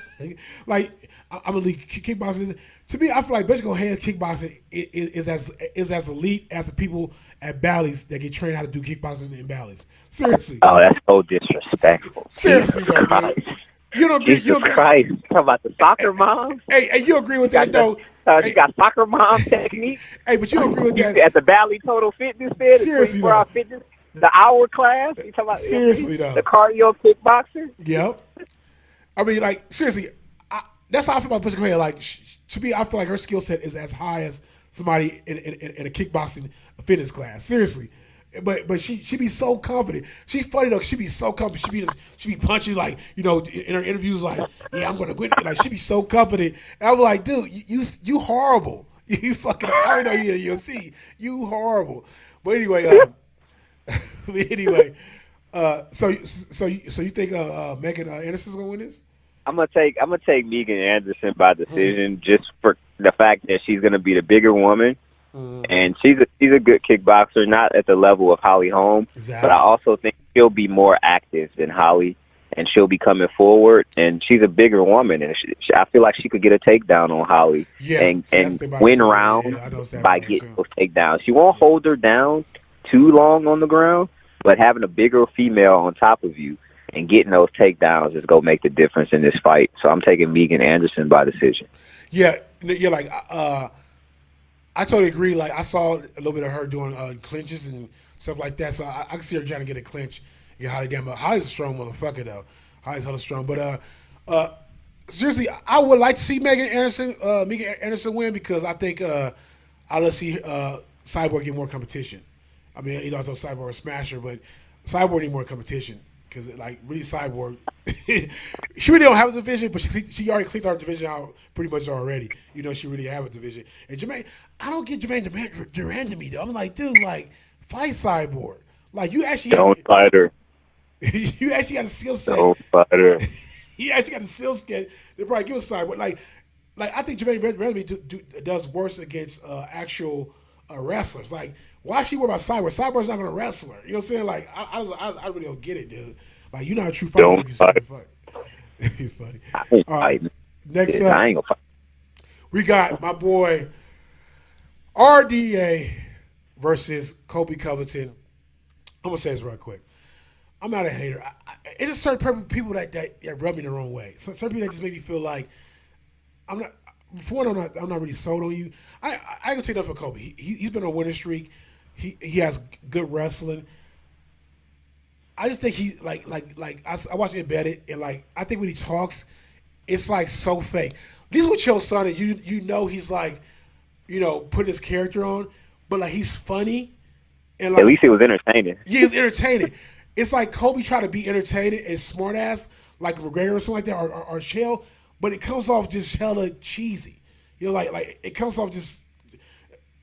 like I'm a league kickboxing. To me, I feel like Betch Correia kickboxing is as elite as the people at Bally's that get trained how to do kickboxing in Bally's. Seriously. Oh, that's so disrespectful. Seriously, though, dude. You don't agree? Jesus Christ. You talking about the soccer moms? Hey, you agree with that, though? You got soccer mom technique. Hey, but you agree with that? At the Valley Total Fitness Fair, Seriously, the 24-hour fitness, the hour class. You talking about seriously, though? The cardio kickboxer? Yep. I mean, like, seriously, that's how I feel about Betch Correia. Like, to me, I feel like her skill set is as high as somebody in a kickboxing fitness class. Seriously. But she be so confident. She funny though. She be so confident. She be punching like in her interviews like, yeah, I'm gonna win. Like she be so confident. And I'm like, dude, you horrible. You fucking. I already know you'll see. You horrible. But anyway, so you think Megan Anderson's gonna win this? I'm gonna take Megan Anderson by decision just for the fact that she's gonna be the bigger woman. And she's a good kickboxer, not at the level of Holly Holm, exactly. But I also think she'll be more active than Holly, and she'll be coming forward. And she's a bigger woman, and I feel like she could get a takedown on Holly and win rounds by getting those takedowns. She won't hold her down too long on the ground, but having a bigger female on top of you and getting those takedowns is gonna make the difference in this fight. So I'm taking Megan Anderson by decision. Yeah, you're like. I totally agree. Like I saw a little bit of her doing clinches and stuff like that, so I can see her trying to get a clinch. Get Holly down, but Holly's a strong motherfucker though. Holly's hella strong. But seriously, I would like to see Megan Anderson win because I think I'd like to see Cyborg get more competition. I mean, I know Cyborg a smasher, but Cyborg need more competition because like really Cyborg, she really don't have a division, but she already clicked our division out pretty much already. She really have a division. And Jermaine, I don't get Jermaine Durand to me though. I'm like, dude, like fight Cyborg. Like you actually fight her. You actually got a skill set. Don't fight her. He actually got a skill set. They probably give a Cyborg. Like I think Jermaine Durand does worse against actual wrestlers. Like. Why is she worried about Cyborg? Cyborg's not going to wrestle her. You know what I'm saying? Like, I really don't get it, dude. Like, you're not a true fighter. Don't fight. You're funny. I ain't All right. fighting. Next I up, ain't gonna fight. we got my boy RDA versus Kobe Covington. I'm going to say this real quick. I'm not a hater. It's just certain people that rub me the wrong way. So certain people that just make me feel like I'm not. For one, I'm not really sold on you. I can take that for Kobe. He's been on a winning streak. He has good wrestling. I just think he I watch Embedded and like I think when he talks, it's like so fake. At least with your son, and you know he's like putting his character on, but like he's funny and At like least it was entertaining. yeah, he's entertaining. It's like Kobe trying to be entertaining and smart ass like McGregor or something like that or Chael, but it comes off just hella cheesy. Like it comes off just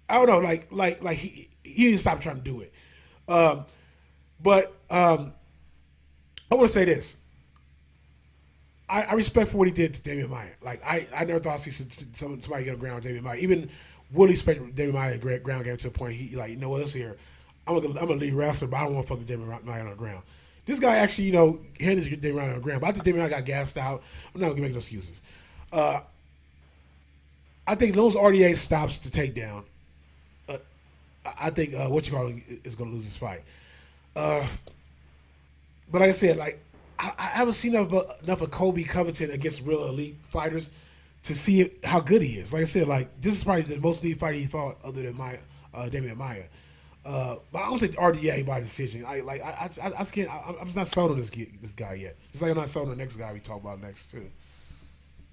I don't know like he need to stop trying to do it. Um, but I want to say this. I respect for what he did to Damian Maya. Like I never thought I'd see somebody get a ground with Damian Maya. Even Willie expected Damian Maya a ground game to a point. He like, let's here. I'm gonna lead wrestler, but I don't want to fuck with Damian Maya on the ground. This guy actually, handed Damian Maya on the ground. But I think Damian Maya got gassed out. I'm not gonna make no excuses. Uh, I think those RDA stops to take down. Uh, I think what you call him is gonna lose this fight. Uh, but like I said, like I haven't seen enough of Kobe Covington against real elite fighters to see how good he is. Like I said, like this is probably the most elite fight he fought other than Damian Maya. But I don't take RDA by decision. I just can't. I'm just not sold on this guy yet. Just like I'm not sold on the next guy we talk about next too.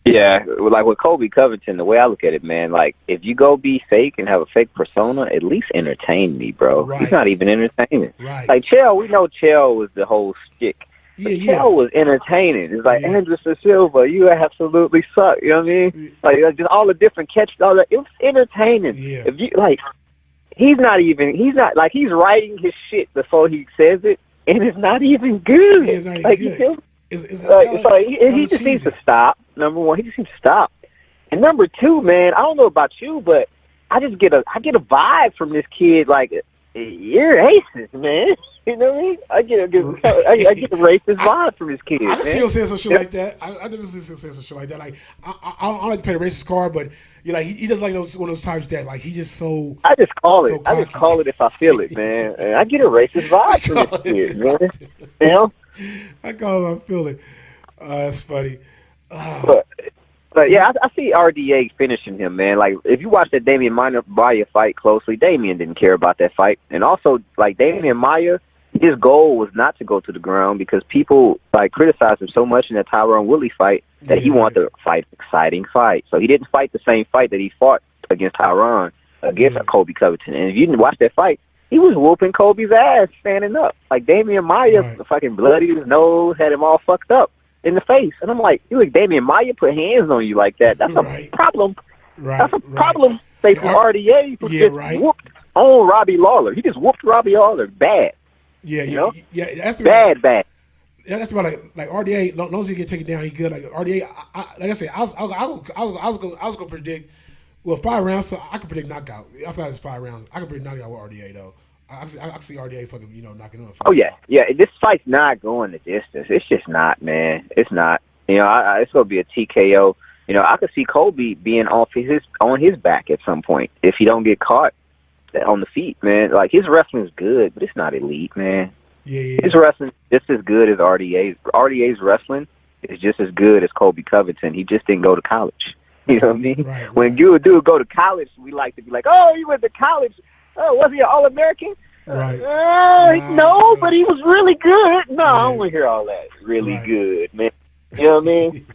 Yeah, like with Kobe Covington, the way I look at it, man, like if you go be fake and have a fake persona, at least entertain me, bro. Right. He's not even entertaining. Right. Like Chael, we know Chael was the whole stick. But Yeah. Chael was entertaining. It's like Anderson Silva, you absolutely suck. You know what I mean? Like just all the different catches, all that. It was entertaining. Yeah. If you like, he's not like he's writing his shit before he says it, and it's not even good. He is not even like good. It's so he just needs to stop. Number one, he just needs to stop. And number two, man, I don't know about you, but I get a vibe from this kid. Like you're racist, man. You know what I mean? I get a racist vibe from this kid. I can see him saying some shit like that. I never see him saying some shit like that. Like I don't like to play the racist card, but he does like one of those types that like he just so. I just call it. So I just call it if I feel it, man. And I get a racist vibe from this kid, man. You know. I call him. I feel it. That's funny. But yeah, I see RDA finishing him, man. Like if you watch that Damian Maya fight closely, Damian didn't care about that fight, and also like Damian Maya, his goal was not to go to the ground because people like criticized him so much in that Tyrone Woodley fight that he wanted to fight an exciting fight. So he didn't fight the same fight that he fought against Tyrone against Kobe Covington. And if you didn't watch that fight, he was whooping Kobe's ass standing up. Like Damian Maya fucking bloodied his nose, had him all fucked up in the face. And I'm like, Damian Maya put hands on you like that. That's a problem. That's a problem. Say for RDA who just whooped on Robbie Lawler. He just whooped Robbie Lawler bad. Yeah. That's bad. Yeah, that's about like RDA. Long as he get taken down, he good. Like RDA, like I said, I was gonna predict 5 rounds. So I could predict knockout. I forgot it's 5 rounds. I could predict knockout with RDA though. I see RDA fucking knocking him. Oh yeah. This fight's not going the distance. It's just not, man. It's not. It's gonna be a TKO. I could see Kobe being on his back at some point if he don't get caught on the feet, man. Like his wrestling's good, but it's not elite, man. Yeah. His wrestling just as good as RDA's. RDA's wrestling is just as good as Kobe Covington. He just didn't go to college. You know what I mean? Right. When you do go to college, we like to be like, oh, you went to college. Oh, was he an All-American? Right. No, but he was really good. No, I don't want to hear all that. Really good, man. You know what I mean?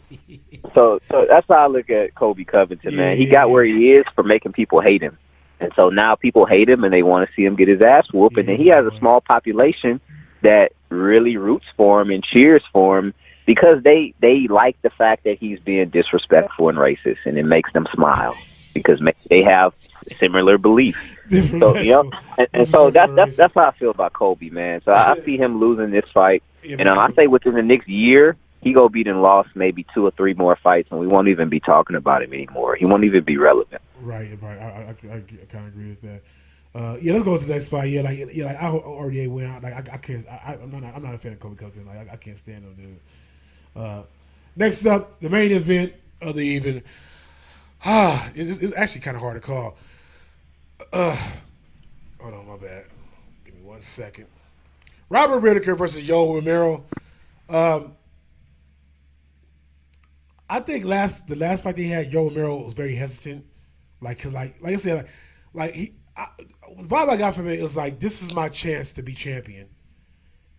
So that's how I look at Kobe Covington, man. He got where he is for making people hate him. And so now people hate him and they want to see him get his ass whooped. And he has a small population that really roots for him and cheers for him because they like the fact that he's being disrespectful and racist, and it makes them smile because they have similar beliefs. So and so that's how I feel about Kobe, man. So I see him losing this fight, and I say within the next year he go beat and lost maybe 2 or 3 more fights, and we won't even be talking about him anymore. He won't even be relevant. Right. I kind of agree with that. Let's go to the next fight. I already went out. Like I can't. I'm not a fan of Kobe Covington. Like I can't stand him, dude. Next up, the main event of the evening. It's actually kind of hard to call. Hold on, my bad. Give me 1 second. Robert Whittaker versus Yoel Romero. I think the last fight they had, Joe Romero was very hesitant. Cause like I said, the vibe I got from it was like, this is my chance to be champion,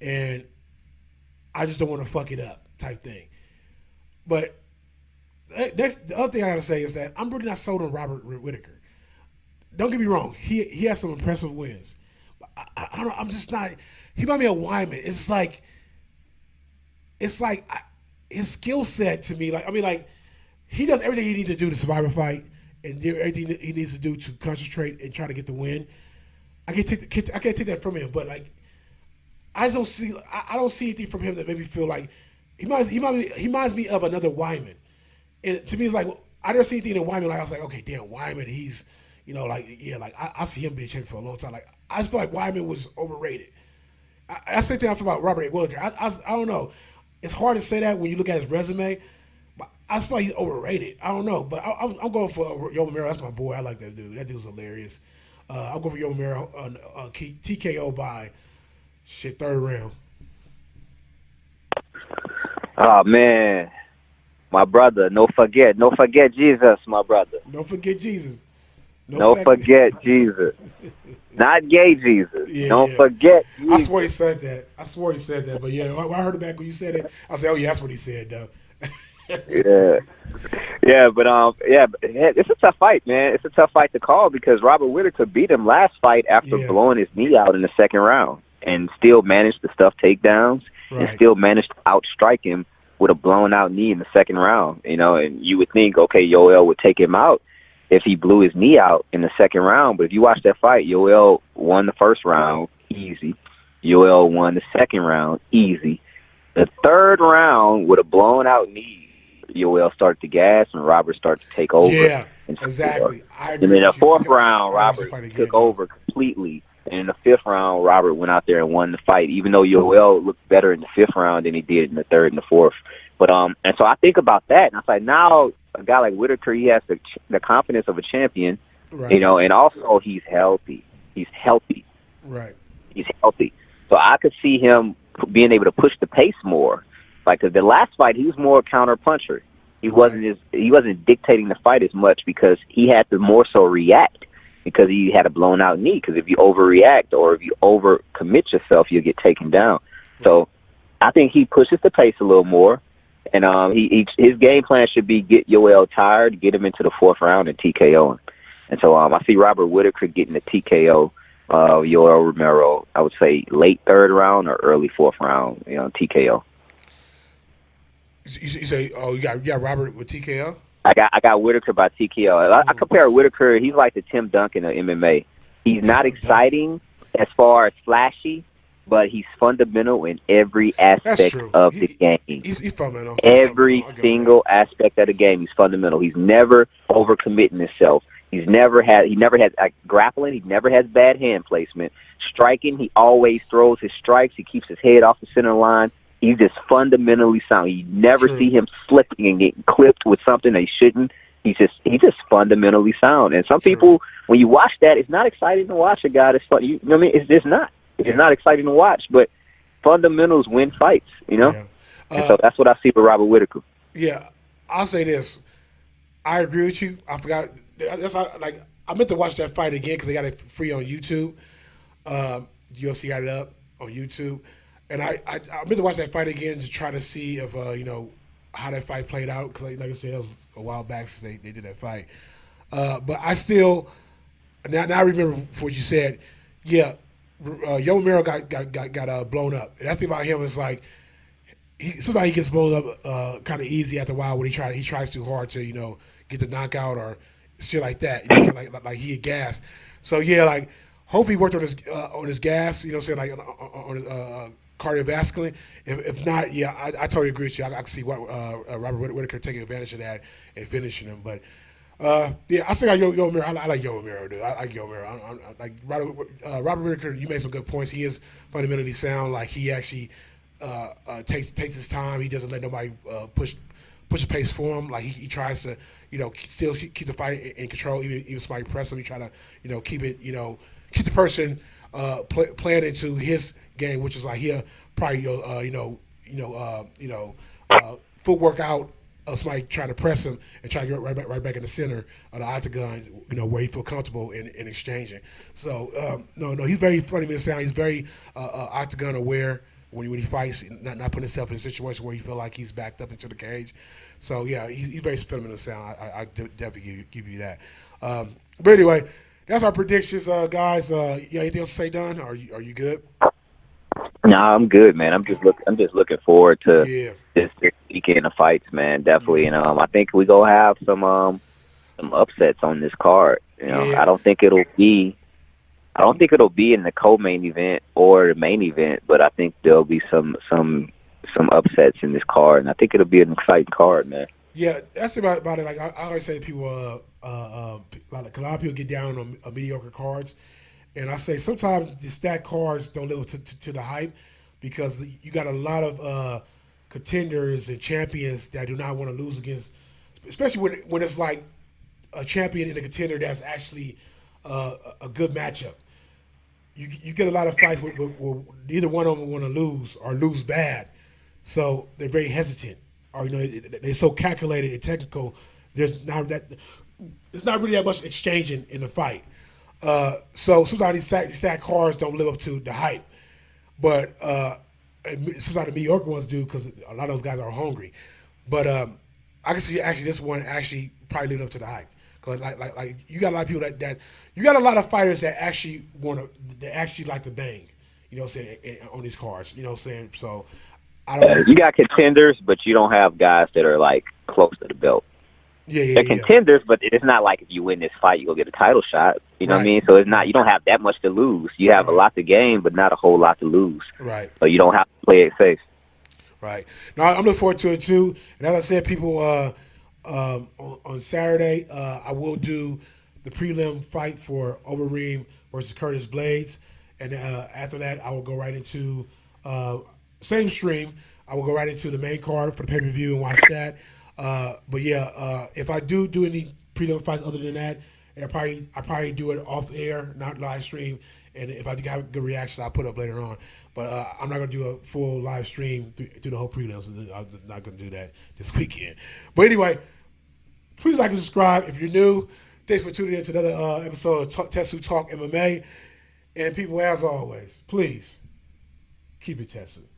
and I just don't want to fuck it up, type thing. But the other thing I gotta say is that I'm really not sold on Robert Whitaker. Don't get me wrong, he has some impressive wins. But I don't know, I'm just not. He might be a Wyman. It's like his skill set to me. He does everything he needs to do to survive a fight, and do everything he needs to do to concentrate and try to get the win. I can't take that from him, but I just don't see. I don't see anything from him that made me feel like he reminds me of another Wyman. And to me, it's like I never see anything in Wyman. Like I was like, okay, damn, Wyman, he's I see him being champion for a long time. Like I just feel like Wyman was overrated. That's the thing I feel about Robert Whitaker. I don't know. It's hard to say that when you look at his resume, but I just feel like he's overrated. I don't know, but I'm going for Yo Romero. That's my boy. I like that dude. That dude's hilarious. I'll go for Yo Romero TKO by third round. Oh man, my brother. No forget Jesus, my brother. Don't forget Jesus. No forget Jesus. Not gay Jesus. Yeah, Don't yeah. forget I Jesus. swear he said that. But yeah, when I heard it back when you said it, I said, oh yeah, that's what he said, though. Yeah, it's a tough fight, man. It's a tough fight to call because Robert Whitaker beat him last fight after Yeah. blowing his knee out in the second round, and still managed to stuff takedowns and Right. still managed to outstrike him with a blown out knee in the second round. And you would think, okay, Yoel would take him out if he blew his knee out in the second round. But if you watch that fight, Yoel won the first round easy. Yoel won the second round easy. The third round with a blown out knee, Yoel started to gas and Robert started to take over. Yeah, And exactly. I agree and in the with you. fourth round, I gotta watch the Robert fight again, took man. over completely. And in the fifth round, Robert went out there and won the fight, even though Yoel looked better in the fifth round than he did in the third and the fourth. But and so I think about that, and I was like, now a guy like Whitaker, he has the confidence of a champion, Right. and also he's healthy. He's healthy. Right. He's healthy. So I could see him being able to push the pace more. Like, 'cause the last fight, he was more a counter puncher. He wasn't dictating the fight as much because he had to more so react because he had a blown out knee. Because if you overreact or if you overcommit yourself, you'll get taken down. So I think he pushes the pace a little more, and his game plan should be get Yoel tired, get him into the fourth round, and TKO him. And so I see Robert Whitaker getting the TKO. Yoel Romero, I would say late third round or early fourth round, TKO. You say, oh, you got Robert with TKO? I got Whitaker by TKO. I compare Whitaker. He's like the Tim Duncan of MMA. He's not exciting as far as flashy, but he's fundamental in every aspect of the game. He's fundamental. Every single aspect of the game, he's fundamental. He's never overcommitting himself. He never has grappling. He never has bad hand placement. Striking, he always throws his strikes. He keeps his head off the center line. He's just fundamentally sound. You never see him slipping and getting clipped with something that he shouldn't. He's just fundamentally sound. And some people, when you watch that, it's not exciting to watch a guy that's fun. You know what I mean? It's just not. It's not exciting to watch. But fundamentals win fights. And so that's what I see with Robert Whitaker. Yeah, I'll say this. I agree with you. I forgot. I meant to watch that fight again because they got it free on YouTube. UFC got it up on YouTube. And I meant to watch that fight again to try to see if how that fight played out because like I said, it was a while back since they did that fight. But I still now I remember what you said. Yeah, Yo Romero got blown up. And that's the thing about him is like sometimes he gets blown up kind of easy after a while when he tries too hard to get the knockout or shit like that. Like he had gas. So yeah, like hopefully he worked on his gas. On his cardiovascular. If not, yeah, I totally agree with you. I can see what Robert Whitaker taking advantage of that and finishing him. But yeah, I still got Yo Romero. I like Yo Romero, dude. I like Yo Romero. I like Robert Whitaker. You made some good points. He is fundamentally sound. Like he actually takes his time. He doesn't let nobody push the pace for him. Like he tries to still keep the fight in control. Even somebody press him, he try to keep it keep the person playing into his game, which is like he'll probably footwork out of somebody trying to press him and try to get right back in the center of the octagon, where he feel comfortable in exchanging. So no, he's very funny to sound. He's very octagon aware when he fights, not putting himself in a situation where he feel like he's backed up into the cage. So yeah, he's very feminine sound. I definitely give you that. But anyway, that's our predictions, guys. You anything else to say, Dunn? Are you good? No, I'm good, man. I'm just looking forward to Yeah. this weekend of fights, man. Definitely, and I think we gonna have some upsets on this card. Yeah. I don't think it'll be in the co-main event or the main event, but I think there'll be some upsets in this card, and I think it'll be an exciting card, man. Yeah, that's about it. Like I always say to people, like a lot of people get down on mediocre cards, and I say sometimes the stacked cards don't live up to the hype because you got a lot of contenders and champions that do not want to lose against, especially when it's like a champion and a contender that's actually a good matchup. You get a lot of fights where neither one of them want to lose or lose bad, so they're very hesitant, or they're so calculated and technical. There's not that. It's not really that much exchanging in the fight. So sometimes these stacked cards don't live up to the hype, but sometimes the mediocre ones do because a lot of those guys are hungry. But I can see actually this one actually probably living up to the hype. Cause like you got a lot of people that you got a lot of fighters that actually that actually like to bang, what I'm saying, on these cards, what I'm saying. So I don't. You got contenders, but you don't have guys that are like close to the belt. Yeah. They're contenders, but it's not like if you win this fight, you go get a title shot. You know what I mean? So it's not. You don't have that much to lose. You have a lot to gain, but not a whole lot to lose. Right. So you don't have to play it safe. Right. No, I'm looking forward to it too. And as I said, people, on Saturday, I will do the prelim fight for Overeem versus Curtis Blades, and after that, I will go right into same stream. I will go right into the main card for the pay-per-view and watch that. But yeah, if I do any prelim fights other than that, I probably do it off air, not live stream. And if I have good reactions, I'll put up later on. But I'm not going to do a full live stream through the whole prelims. I'm not going to do that this weekend. But anyway, please like and subscribe if you're new. Thanks for tuning in to another episode of Tetsu Talk MMA. And people, as always, please keep it tested.